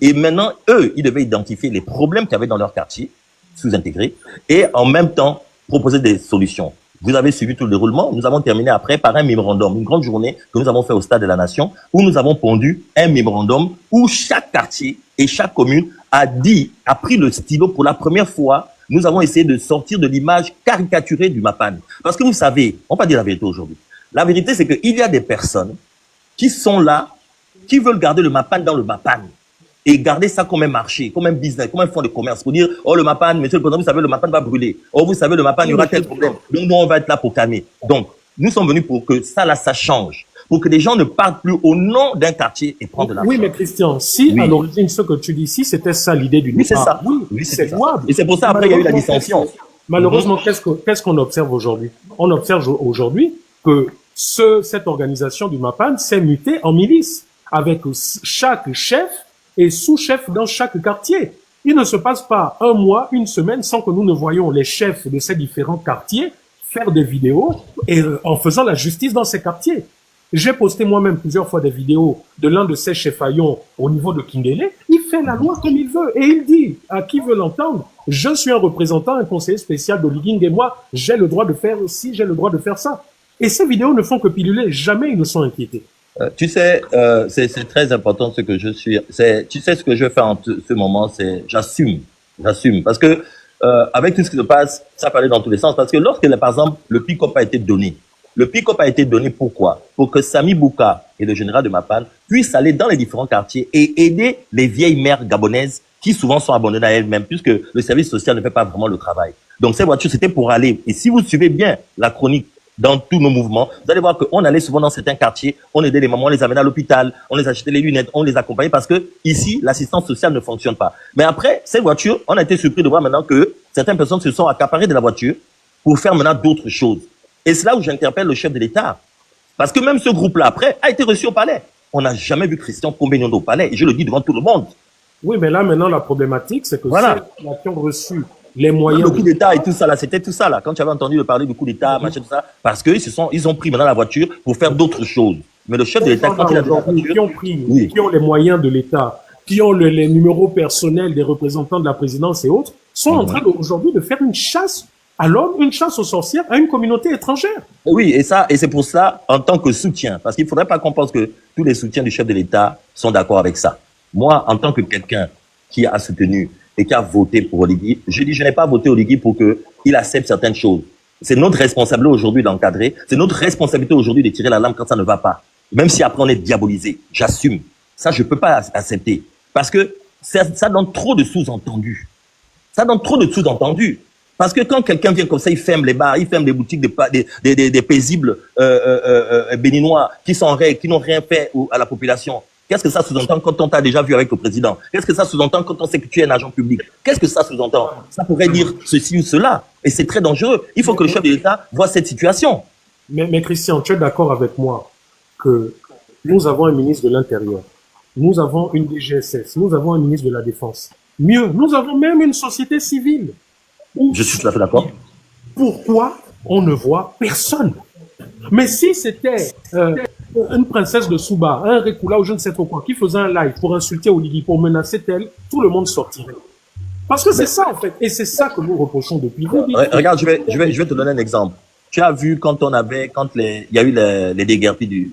Et maintenant, eux, ils devaient identifier les problèmes qu'il y avait dans leur quartier, sous-intégrés, et en même temps, proposer des solutions. Vous avez suivi tout le déroulement. Nous avons terminé après par un mémorandum, une grande journée que nous avons fait au Stade de la Nation, où nous avons pondu un mémorandum où chaque quartier et chaque commune a pris le stylo pour la première fois. Nous avons essayé de sortir de l'image caricaturée du MAPAN. Parce que vous savez, on va dire la vérité aujourd'hui. La vérité, c'est qu'il y a des personnes qui sont là, qui veulent garder le MAPAN dans le MAPAN. Et garder ça comme un marché, comme un business, comme un fonds de commerce, pour dire, oh, le MAPAN, monsieur le président, vous savez, le MAPAN va brûler. Oh, vous savez, le MAPAN, il y aura tel problème. Donc, nous, on va être là pour calmer. Donc, nous sommes venus pour que ça, là, ça change. Pour que les gens ne partent plus au nom d'un quartier et prendre de l'argent. Oui, mais Christian, si à l'origine, ce que tu dis ici, c'était ça l'idée du départ. Oui, c'est ça. Oui, c'est louable. Et c'est pour ça, après, il y a eu la dissension. Malheureusement, qu'est-ce qu'on observe aujourd'hui? On observe aujourd'hui que cette organisation du MAPAN s'est mutée en milice, avec chaque chef et sous-chef dans chaque quartier. Il ne se passe pas un mois, une semaine sans que nous ne voyions les chefs de ces différents quartiers faire des vidéos et en faisant la justice dans ces quartiers. J'ai posté moi-même plusieurs fois des vidéos de l'un de ces cheffaillons au niveau de Kindélé. Il fait la loi comme il veut et il dit à qui veut l'entendre, je suis un représentant, un conseiller spécial d'Oliging et moi, j'ai le droit de faire ci, j'ai le droit de faire ça. Et ces vidéos ne font que piluler, jamais ils ne sont inquiétés. Tu sais, c'est très important ce que je suis. Tu sais ce que je fais en ce moment, c'est j'assume, parce que avec tout ce qui se passe, ça peut aller dans tous les sens. Parce que lorsque, par exemple, le pick-up a été donné, pourquoi? Pour que Sami Bouka et le général de MAPAN puissent aller dans les différents quartiers et aider les vieilles mères gabonaises qui souvent sont abandonnées à elles-mêmes, puisque le service social ne fait pas vraiment le travail. Donc ces voitures, c'était pour aller. Et si vous suivez bien la chronique dans tous nos mouvements, vous allez voir qu'on allait souvent dans certains quartiers, on aidait les mamans, on les amenait à l'hôpital, on les achetait les lunettes, on les accompagnait parce que ici, l'assistance sociale ne fonctionne pas. Mais après, cette voiture, on a été surpris de voir maintenant que certaines personnes se sont accaparées de la voiture pour faire maintenant d'autres choses. Et c'est là où j'interpelle le chef de l'État. Parce que même ce groupe-là, après, a été reçu au palais. On n'a jamais vu Christian Combé-Nyondo au palais, et je le dis devant tout le monde. Oui, mais là, maintenant, la problématique, c'est que ceux qui ont reçu les moyens. Le coup d'État et tout ça, là, c'était tout ça, là. Quand tu avais entendu parler du coup d'État, machin, tout ça, parce que ils ont pris maintenant la voiture pour faire d'autres choses. Mais le chef de l'État, quand il a la voiture, qui ont les moyens de l'État, qui ont les numéros personnels des représentants de la présidence et autres, sont en train aujourd'hui de faire une chasse à l'homme, une chasse aux sorcières à une communauté étrangère. Oui, et c'est pour ça, en tant que soutien, parce qu'il faudrait pas qu'on pense que tous les soutiens du chef de l'État sont d'accord avec ça. Moi, en tant que quelqu'un qui a soutenu et qui a voté pour Oligui, je n'ai pas voté Oligui pour qu'il accepte certaines choses. C'est notre responsabilité aujourd'hui d'encadrer, c'est notre responsabilité aujourd'hui de tirer la lame quand ça ne va pas. Même si après on est diabolisé, j'assume. Ça, je peux pas accepter. Parce que ça donne trop de sous-entendus. Ça donne trop de sous-entendus. Parce que quand quelqu'un vient comme ça, il ferme les bars, il ferme les boutiques des paisibles béninois qui n'ont rien fait à la population. Qu'est-ce que ça sous-entend quand on t'a déjà vu avec le président? Qu'est-ce que ça sous-entend quand on sait que tu es un agent public? Qu'est-ce que ça sous-entend? Ça pourrait dire ceci ou cela. Et c'est très dangereux. Il faut que le chef de l'État voit cette situation. Mais Christian, tu es d'accord avec moi que nous avons un ministre de l'Intérieur, nous avons une DGSS, nous avons un ministre de la Défense. Mieux, nous avons même une société civile. Je suis tout à fait d'accord. Pourquoi on ne voit personne? Mais si c'était une princesse de Souba, un Rekula ou je ne sais trop quoi, qui faisait un live pour insulter Oligui, pour menacer tel, tout le monde sortirait. Parce que c'est ça en fait, et c'est ça que nous reprochons depuis. Regarde, je vais te donner un exemple. Tu as vu quand il y a eu les déguerpis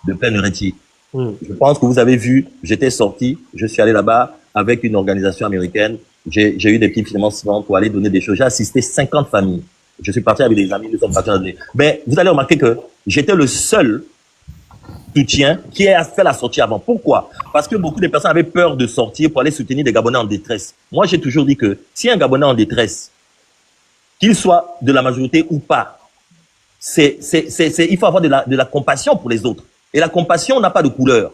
de Plein-Heretier. Je pense que vous avez vu, j'étais sorti, je suis allé là-bas avec une organisation américaine. J'ai eu des petits financements pour aller donner des choses. J'ai assisté 50 familles. Je suis parti avec des amis, nous sommes partis dans des... Mais vous allez remarquer que j'étais le seul soutien qui a fait la sortie avant. Pourquoi? Parce que beaucoup de personnes avaient peur de sortir pour aller soutenir des Gabonais en détresse. Moi, j'ai toujours dit que si un Gabonais en détresse, qu'il soit de la majorité ou pas, il faut avoir de la compassion pour les autres. Et la compassion n'a pas de couleur.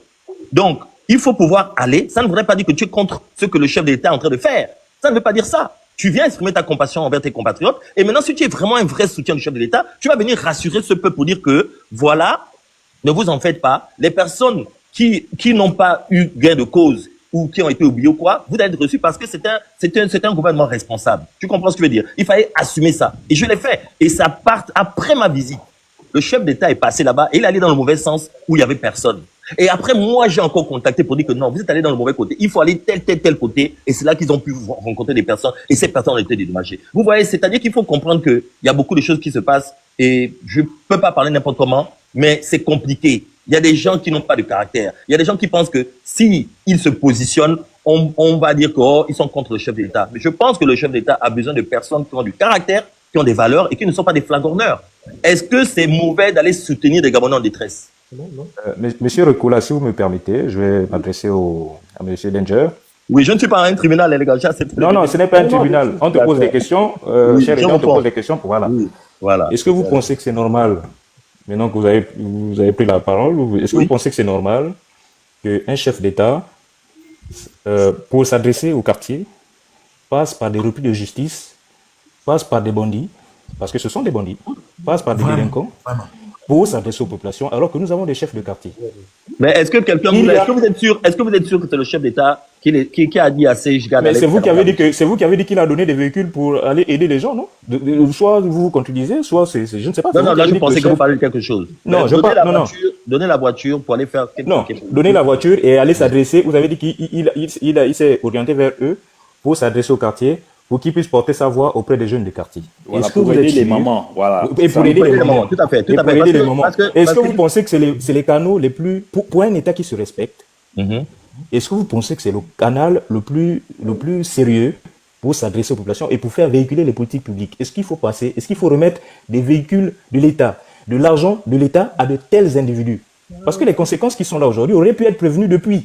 Donc, il faut pouvoir aller. Ça ne voudrait pas dire que tu es contre ce que le chef de l'État est en train de faire. Ça ne veut pas dire ça. Tu viens exprimer ta compassion envers tes compatriotes. Et maintenant, si tu es vraiment un vrai soutien du chef de l'État, tu vas venir rassurer ce peuple pour dire que, voilà, ne vous en faites pas. Les personnes qui n'ont pas eu gain de cause ou qui ont été oubliées ou quoi, vous allez être reçus parce que c'est un gouvernement responsable. Tu comprends ce que je veux dire? Il fallait assumer ça. Et je l'ai fait. Et ça part après ma visite. Le chef d'État est passé là-bas et il est allé dans le mauvais sens où il y avait personne. Et après, moi, j'ai encore contacté pour dire que non, vous êtes allé dans le mauvais côté. Il faut aller tel côté. Et c'est là qu'ils ont pu rencontrer des personnes. Et ces personnes ont été dédommagées. Vous voyez, c'est-à-dire qu'il faut comprendre qu'il y a beaucoup de choses qui se passent. Et je peux pas parler n'importe comment, mais c'est compliqué. Il y a des gens qui n'ont pas de caractère. Il y a des gens qui pensent que si ils se positionnent, on va dire qu'ils sont contre le chef de l'État. Mais je pense que le chef de l'État a besoin de personnes qui ont du caractère, qui ont des valeurs et qui ne sont pas des flagorneurs. Est-ce que c'est mauvais d'aller soutenir des Gabonais en détresse? Monsieur Recola, si vous me permettez, je vais m'adresser à Monsieur Danger. Oui, je ne suis pas un tribunal, les gars. Non, ce n'est pas un tribunal. On te pose des questions, cher Rémi, on te pose des questions. Voilà. Oui, voilà. Est-ce que vous pensez que c'est normal, maintenant que vous avez pris la parole, est-ce que vous pensez que c'est normal qu'un chef d'État, pour s'adresser au quartier, passe par des repris de justice, passe par des bandits, parce que ce sont des bandits, passe par des délinquants, pour s'adresser aux populations, alors que nous avons des chefs de quartier. Mais est-ce que est-ce que vous êtes sûr que c'est le chef d'État qui a dit à ces gars? Mais c'est vous qui avez dit qu'il a donné des véhicules pour aller aider les gens, non? Soit vous vous contredisez, soit je ne sais pas. Non, là je pensais que vous parliez de quelque chose. Non, donner la voiture pour aller faire quelque chose. Non, donner la voiture et aller s'adresser. Vous avez dit qu'il s'est orienté vers eux pour s'adresser au quartier, pour qu'ils puissent porter sa voix auprès des jeunes du quartier. Voilà, est-ce que pour aider les mamans, voilà. Et pour aider les mamans. Tout à fait. Est-ce que vous pensez que c'est les canaux les plus, pour un État qui se respecte, est-ce que vous pensez que c'est le canal le plus sérieux pour s'adresser aux populations et pour faire véhiculer les politiques publiques? Est-ce qu'il faut remettre des véhicules de l'État, de l'argent de l'État à de tels individus? Parce que les conséquences qui sont là aujourd'hui auraient pu être prévenues depuis.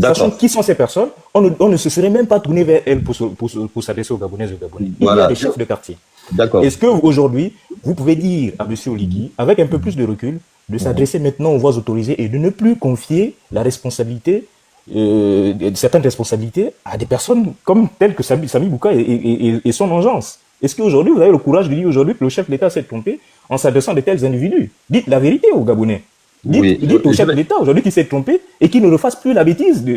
Sachant qui sont ces personnes, on ne se serait même pas tourné vers elles pour s'adresser aux Gabonaises et aux Gabonais. Voilà. Il y a des chefs de quartier. Est-ce qu'aujourd'hui, vous pouvez dire à M. Oligui, avec un peu plus de recul, de s'adresser maintenant aux voies autorisées et de ne plus confier la responsabilité, certaines responsabilités, à des personnes telles que Sami Bouka et son engeance? Est-ce qu'aujourd'hui, vous avez le courage de dire aujourd'hui que le chef de l'État s'est trompé en s'adressant à de tels individus? Dites la vérité aux Gabonais. Dites au chef de l'État aujourd'hui qu'il s'est trompé et qu'il ne refasse plus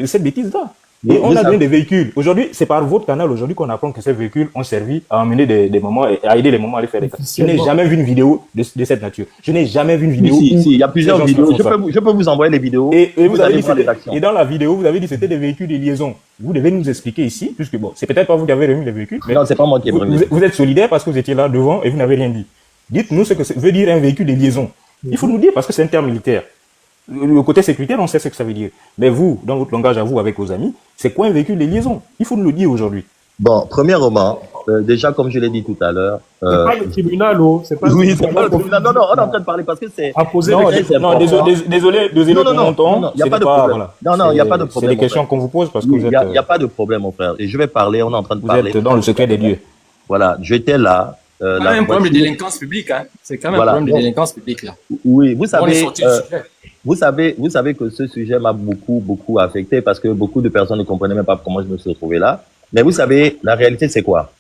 cette bêtise-là. Et on a donné des véhicules. Aujourd'hui, c'est par votre canal aujourd'hui qu'on apprend que ces véhicules ont servi à emmener des mamans et à aider les mamans à aller faire des cas. Je n'ai jamais vu une vidéo de cette nature. Je n'ai jamais vu une vidéo. Si, il y a plusieurs vidéos. Je peux vous envoyer les vidéos. Et vous avez dit et dans la vidéo, vous avez dit que c'était des véhicules de liaison. Vous devez nous expliquer ici, puisque bon, c'est peut-être pas vous qui avez remis les véhicules. Mais non, c'est pas moi qui ai remis. Vous êtes solidaire parce que vous étiez là devant et vous n'avez rien dit. Dites-nous ce que veut dire un véhicule de liaison. Il faut nous dire parce que c'est un terme militaire. Le côté sécuritaire, on sait ce que ça veut dire. Mais vous, dans votre langage à vous, avec vos amis, c'est quoi un véhicule de liaison? Il faut nous le dire aujourd'hui. Bon, premièrement, déjà, comme je l'ai dit tout à l'heure... c'est pas le tribunal, c'est pas oui, c'est pas le tribunal. Non, on est en train de parler parce que c'est... Désolé, non, il n'y a pas de problème. Non, il n'y a pas de problème. C'est des questions qu'on vous pose parce que vous êtes... Il n'y a pas de problème, mon frère. Et je vais parler, on est en train de parler. Vous êtes dans le secret des dieux. Voilà, j'étais là. C'est quand même un problème de délinquance publique, hein. C'est quand même un problème de délinquance publique, là. Oui, vous savez que ce sujet m'a beaucoup affecté parce que beaucoup de personnes ne comprenaient même pas comment je me suis retrouvé là. Mais vous savez, la réalité, c'est quoi?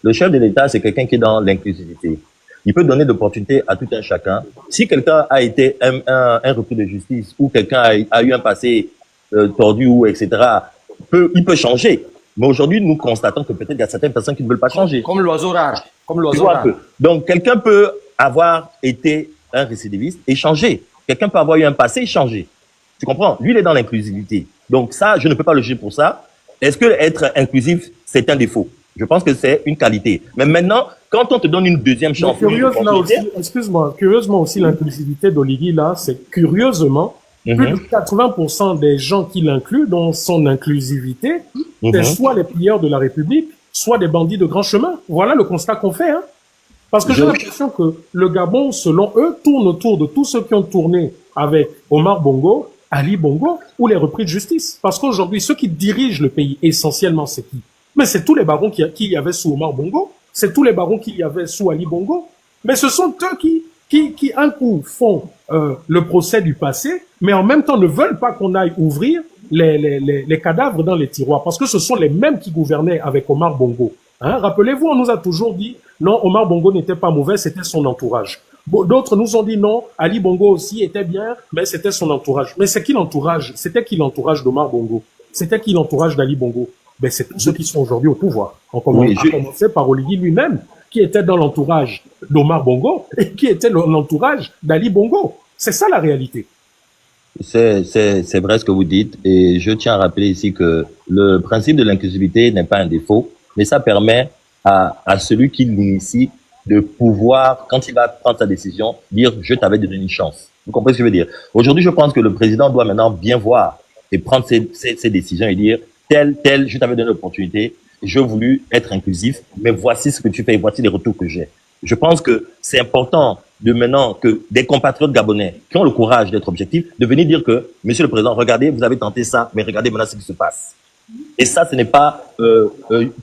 Le chef de l'État, c'est quelqu'un qui est dans l'inclusivité. Il peut donner d'opportunités à tout un chacun. Si quelqu'un a été un recul de justice ou quelqu'un a eu un passé tordu ou etc., il peut changer. Mais aujourd'hui, nous constatons que peut-être il y a certaines personnes qui ne veulent pas changer. Comme l'oiseau rare. Donc, quelqu'un peut avoir été un récidiviste et changer. Quelqu'un peut avoir eu un passé et changer. Tu comprends? Lui, il est dans l'inclusivité. Donc ça, je ne peux pas le juger pour ça. Est-ce que être inclusif, c'est un défaut? Je pense que c'est une qualité. Mais maintenant, quand on te donne une deuxième chance, Curieusement aussi, l'inclusivité d'Oligui, là, c'est curieusement, plus de 80% des gens qui l'incluent dans son inclusivité, c'est soit les pilleurs de la République, soit des bandits de grand chemin. Voilà le constat qu'on fait, hein. Parce que j'ai l'impression que le Gabon, selon eux, tourne autour de tous ceux qui ont tourné avec Omar Bongo, Ali Bongo ou les repris de justice. Parce qu'aujourd'hui, ceux qui dirigent le pays, essentiellement, c'est qui? Mais c'est tous les barons qui y avait sous Omar Bongo, c'est tous les barons qui y avait sous Ali Bongo. Mais ce sont eux qui un coup, font le procès du passé, mais en même temps ne veulent pas qu'on aille ouvrir les cadavres dans les tiroirs. Parce que ce sont les mêmes qui gouvernaient avec Omar Bongo. Hein? Rappelez-vous, on nous a toujours dit, non, Omar Bongo n'était pas mauvais, c'était son entourage. D'autres nous ont dit non, Ali Bongo aussi était bien, mais c'était son entourage. Mais c'est qui l'entourage? C'était qui l'entourage d'Omar Bongo? C'était qui l'entourage d'Ali Bongo? Ben, c'est tous ceux qui sont aujourd'hui au pouvoir. On commençait par Oligui lui-même, qui était dans l'entourage d'Omar Bongo et qui était l'entourage d'Ali Bongo. C'est ça la réalité. C'est vrai ce que vous dites, et je tiens à rappeler ici que le principe de l'inclusivité n'est pas un défaut, mais ça permet à celui qui l'initie de pouvoir, quand il va prendre sa décision, dire « je t'avais donné une chance ». Vous comprenez ce que je veux dire? Aujourd'hui, je pense que le président doit maintenant bien voir et prendre ses décisions et dire « tel, je t'avais donné l'opportunité, j'ai voulu être inclusif, mais voici ce que tu fais, voici les retours que j'ai ». Je pense que c'est important de maintenant que des compatriotes gabonais qui ont le courage d'être objectifs, de venir dire que « Monsieur le Président, regardez, vous avez tenté ça, mais regardez maintenant ce qui se passe ». Et ça, ce n'est pas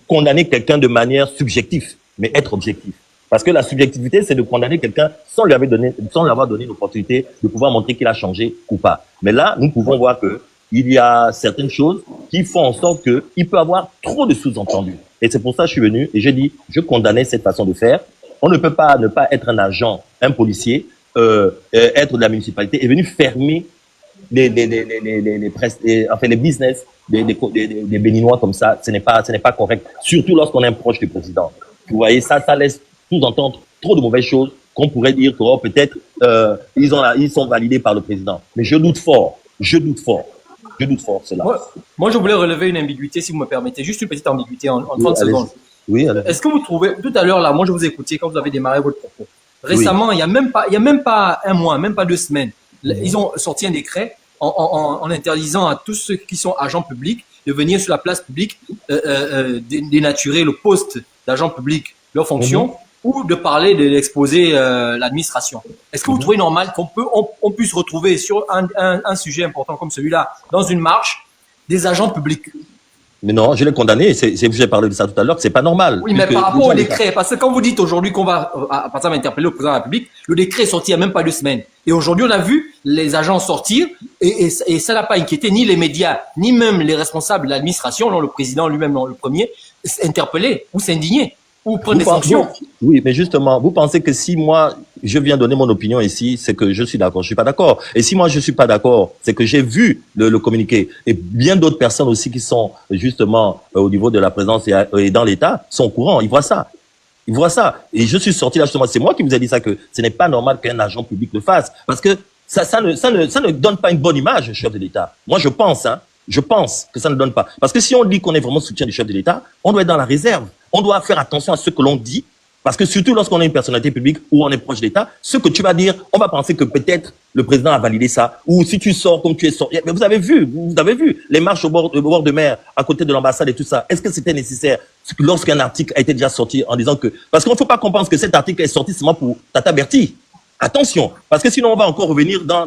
condamner quelqu'un de manière subjective, mais être objectif. Parce que la subjectivité, c'est de condamner quelqu'un sans lui avoir donné l'opportunité de pouvoir montrer qu'il a changé ou pas. Mais là, nous pouvons voir que il y a certaines choses qui font en sorte qu'il peut avoir trop de sous-entendus. Et c'est pour ça que je suis venu et j'ai dit, je condamnais cette façon de faire. On ne peut pas ne pas être un agent, un policier, être de la municipalité et venir fermer les business des Béninois comme ça. Ce n'est pas correct. Surtout lorsqu'on est un proche du président. Vous voyez, ça laisse sous-entendre trop de mauvaises choses qu'on pourrait dire que oh, peut-être ils sont validés par le président. Mais je doute fort cela. Moi, je voulais relever une ambiguïté, si vous me permettez, juste une petite ambiguïté en 30 secondes. Oui, est-ce que vous trouvez, tout à l'heure là, moi je vous ai écouté quand vous avez démarré votre propos. Récemment, il y a même pas un mois, même pas 2 semaines, ils ont sorti un décret en interdisant à tous ceux qui sont agents publics de venir sur la place publique dénaturer le poste d'agent public, leur fonction, ou de parler, de l'exposer l'administration. Est-ce que vous trouvez normal qu'on puisse retrouver sur un sujet important comme celui-là, dans une marche, des agents publics? Mais non, je l'ai condamné, j'ai parlé de ça tout à l'heure, que c'est pas normal. Oui, mais par rapport au décret, parce que quand vous dites aujourd'hui qu'on va, par exemple, interpeller le président de la République, le décret est sorti il n'y a même pas 2 semaines. Et aujourd'hui, on a vu les agents sortir, et ça n'a pas inquiété ni les médias, ni même les responsables de l'administration, non, le président lui-même, non, le premier, interpeller ou s'indigner ou prendre des sanctions. Oui, mais justement, vous pensez que si moi, je viens donner mon opinion ici, c'est que je suis d'accord, je suis pas d'accord. Et si moi, je suis pas d'accord, c'est que j'ai vu le communiqué. Et bien d'autres personnes aussi qui sont justement au niveau de la présence et dans l'État sont au courant, ils voient ça. Ils voient ça. Et je suis sorti là justement, c'est moi qui vous ai dit ça, que ce n'est pas normal qu'un agent public le fasse. Parce que ça ne donne pas une bonne image au chef de l'État. Moi, je pense que ça ne donne pas. Parce que si on dit qu'on est vraiment soutien du chef de l'État, on doit être dans la réserve. On doit faire attention à ce que l'on dit. Parce que surtout lorsqu'on est une personnalité publique ou on est proche de l'État, ce que tu vas dire, on va penser que peut-être le président a validé ça. Ou si tu sors comme tu es sorti. Mais vous avez vu les marches au bord de mer, à côté de l'ambassade et tout ça. Est-ce que c'était nécessaire lorsqu'un article a été déjà sorti en disant que... Parce qu'il ne faut pas qu'on pense que cet article est sorti seulement pour Tata Berti. Attention, parce que sinon on va encore revenir dans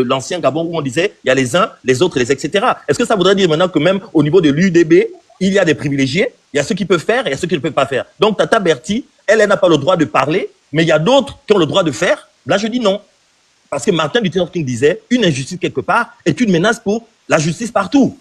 l'ancien Gabon où on disait il y a les uns, les autres, les etc. Est-ce que ça voudrait dire maintenant que même au niveau de l'UDB, il y a des privilégiés, il y a ceux qui peuvent faire et il y a ceux qui ne peuvent pas faire. Donc Tata Berti, elle n'a pas le droit de parler, mais il y a d'autres qui ont le droit de faire. Là, je dis non. Parce que Martin Luther King disait une injustice quelque part est une menace pour la justice partout.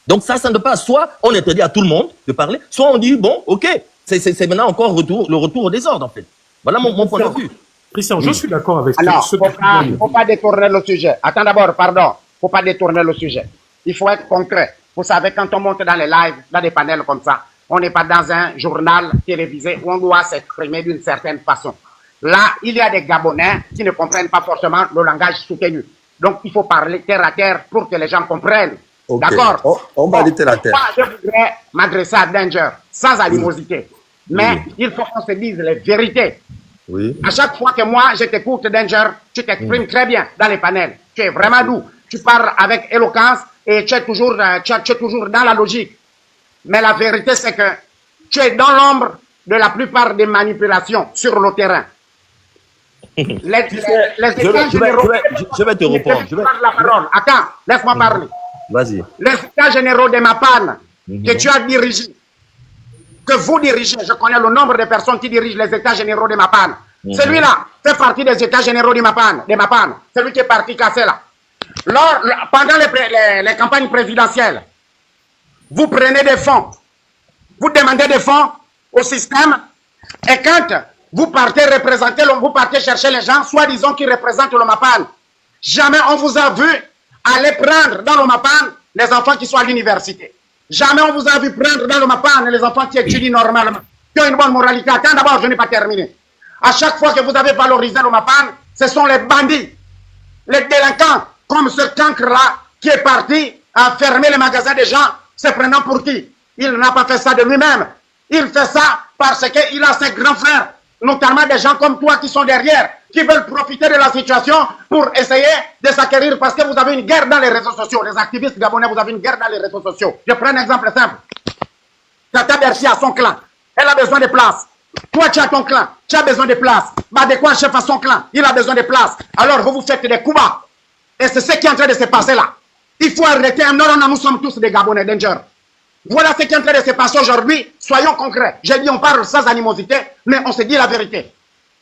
Donc ça ne peut pas. Soit on interdit à tout le monde de parler, soit on dit bon, ok, c'est maintenant encore le retour au désordre en fait. Voilà mon point de vue. Christian, je suis d'accord avec toi. Alors, faut pas détourner le sujet. Attends d'abord, pardon. Faut pas détourner le sujet. Il faut être concret. Vous savez, quand on monte dans les lives, dans des panels comme ça, on n'est pas dans un journal télévisé où on doit s'exprimer d'une certaine façon. Là, il y a des Gabonais qui ne comprennent pas forcément le langage soutenu. Donc, il faut parler terre à terre pour que les gens comprennent. Okay. D'accord? On va aller terre à terre. Moi, je voudrais m'adresser à Danger, sans animosité. Mais il faut qu'on se dise les vérités. Oui. À chaque fois que moi, je t'écoute, Danger, tu t'exprimes très bien dans les panels. Tu es vraiment doux. Tu parles avec éloquence et tu es toujours dans la logique. Mais la vérité, c'est que tu es dans l'ombre de la plupart des manipulations sur le terrain. Je vais te répondre. Attends, laisse-moi parler. Vas-y. Les états généraux de Mapan que tu as dirigé, que vous dirigez, je connais le nombre de personnes qui dirigent les états généraux de Mapan. Celui-là fait partie des états généraux de Mapan. Celui qui est parti casser là. Pendant les campagnes présidentielles, vous prenez des fonds, vous demandez des fonds au système, et quand vous partez chercher les gens, soi-disant qui représentent le Mapan, jamais on vous a vu aller prendre dans le Mapan les enfants qui sont à l'université. Jamais on vous a vu prendre dans le Mapan les enfants qui étudient normalement, qui ont une bonne moralité. Attends d'abord, je n'ai pas terminé. À chaque fois que vous avez valorisé le Mapan, ce sont les bandits, les délinquants, comme ce cancre-là qui est parti à fermer les magasins des gens, se prenant pour qui? Il n'a pas fait ça de lui-même. Il fait ça parce qu'il a ses grands frères, notamment des gens comme toi qui sont derrière, qui veulent profiter de la situation pour essayer de s'acquérir parce que vous avez une guerre dans les réseaux sociaux. Les activistes gabonais, vous avez une guerre dans les réseaux sociaux. Je prends un exemple simple. Tata Bercy a son clan. Elle a besoin de place. Toi, tu as ton clan. Tu as besoin de place. Badekwa, chef a son clan. Il a besoin de place. Alors, vous faites des coups bas. Et c'est ce qui est en train de se passer là. Il faut arrêter. Non, nous sommes tous des Gabonais, Danger. Voilà ce qui est en train de se passer aujourd'hui. Soyons concrets. J'ai dit on parle sans animosité, mais on se dit la vérité.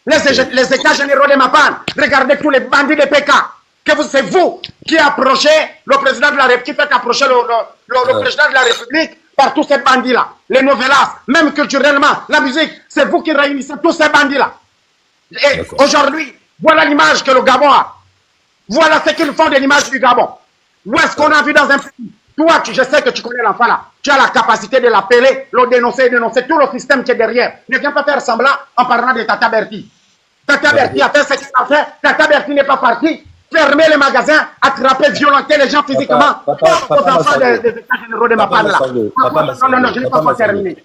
Les états généraux de Mapan, regardez tous les bandits de PK. C'est vous qui approchez le président de la République, qui fait approcher le président de la République par tous ces bandits-là. Les novellas, même culturellement, la musique, c'est vous qui réunissez tous ces bandits-là. Et aujourd'hui, voilà l'image que le Gabon a. Voilà ce qu'ils font de l'image du Gabon. Où est-ce qu'on a vu dans un pays? Toi, je sais que tu connais l'enfant là. Tu as la capacité de l'appeler, le dénoncer, tout le système qui est derrière. Ne viens pas faire semblant en parlant de Tata Berti. Tata Berti a fait ce qu'il a fait. Tata Berti n'est pas parti. Fermer les magasins, attraper, violenter les gens physiquement. Aux enfants des états généraux de Mapan là. Non, je n'ai pas encore terminé.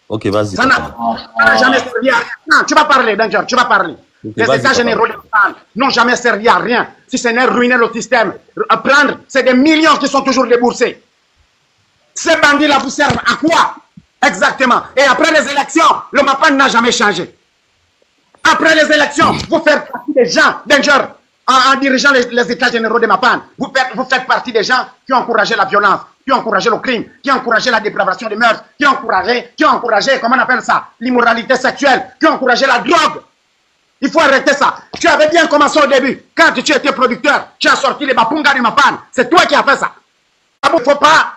Ok, vas-y. Ça n'a jamais servi à rien. Non, tu vas parler, Danger, tu vas parler. Okay, les états généraux de Mapan n'ont jamais servi à rien, si ce n'est ruiner le système. À prendre, c'est des millions qui sont toujours déboursés. Ces bandits-là vous servent à quoi? Exactement. Et après les élections, le Mapan n'a jamais changé. Après les élections, vous faites partie des gens, Danger, en dirigeant les états généraux de Mapan, vous faites partie des gens qui ont encouragé la violence, qui ont encouragé le crime, qui ont encouragé la dépravation des mœurs, qui ont encouragé, comment on appelle ça, l'immoralité sexuelle, qui ont encouragé la drogue. Il faut arrêter ça. Tu avais bien commencé au début. Quand tu étais producteur, tu as sorti les Bapunga du Mapan. C'est toi qui as fait ça. Il ne faut pas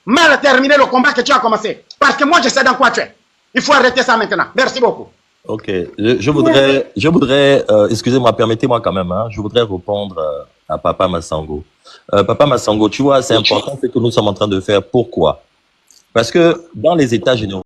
mal terminer le combat que tu as commencé. Parce que moi, je sais dans quoi tu es. Il faut arrêter ça maintenant. Merci beaucoup. Ok. Je voudrais excusez-moi, permettez-moi quand même, je voudrais répondre à Papa Massango. Papa Massango, tu vois, c'est important ce que nous sommes en train de faire. Pourquoi? Parce que dans les états généraux,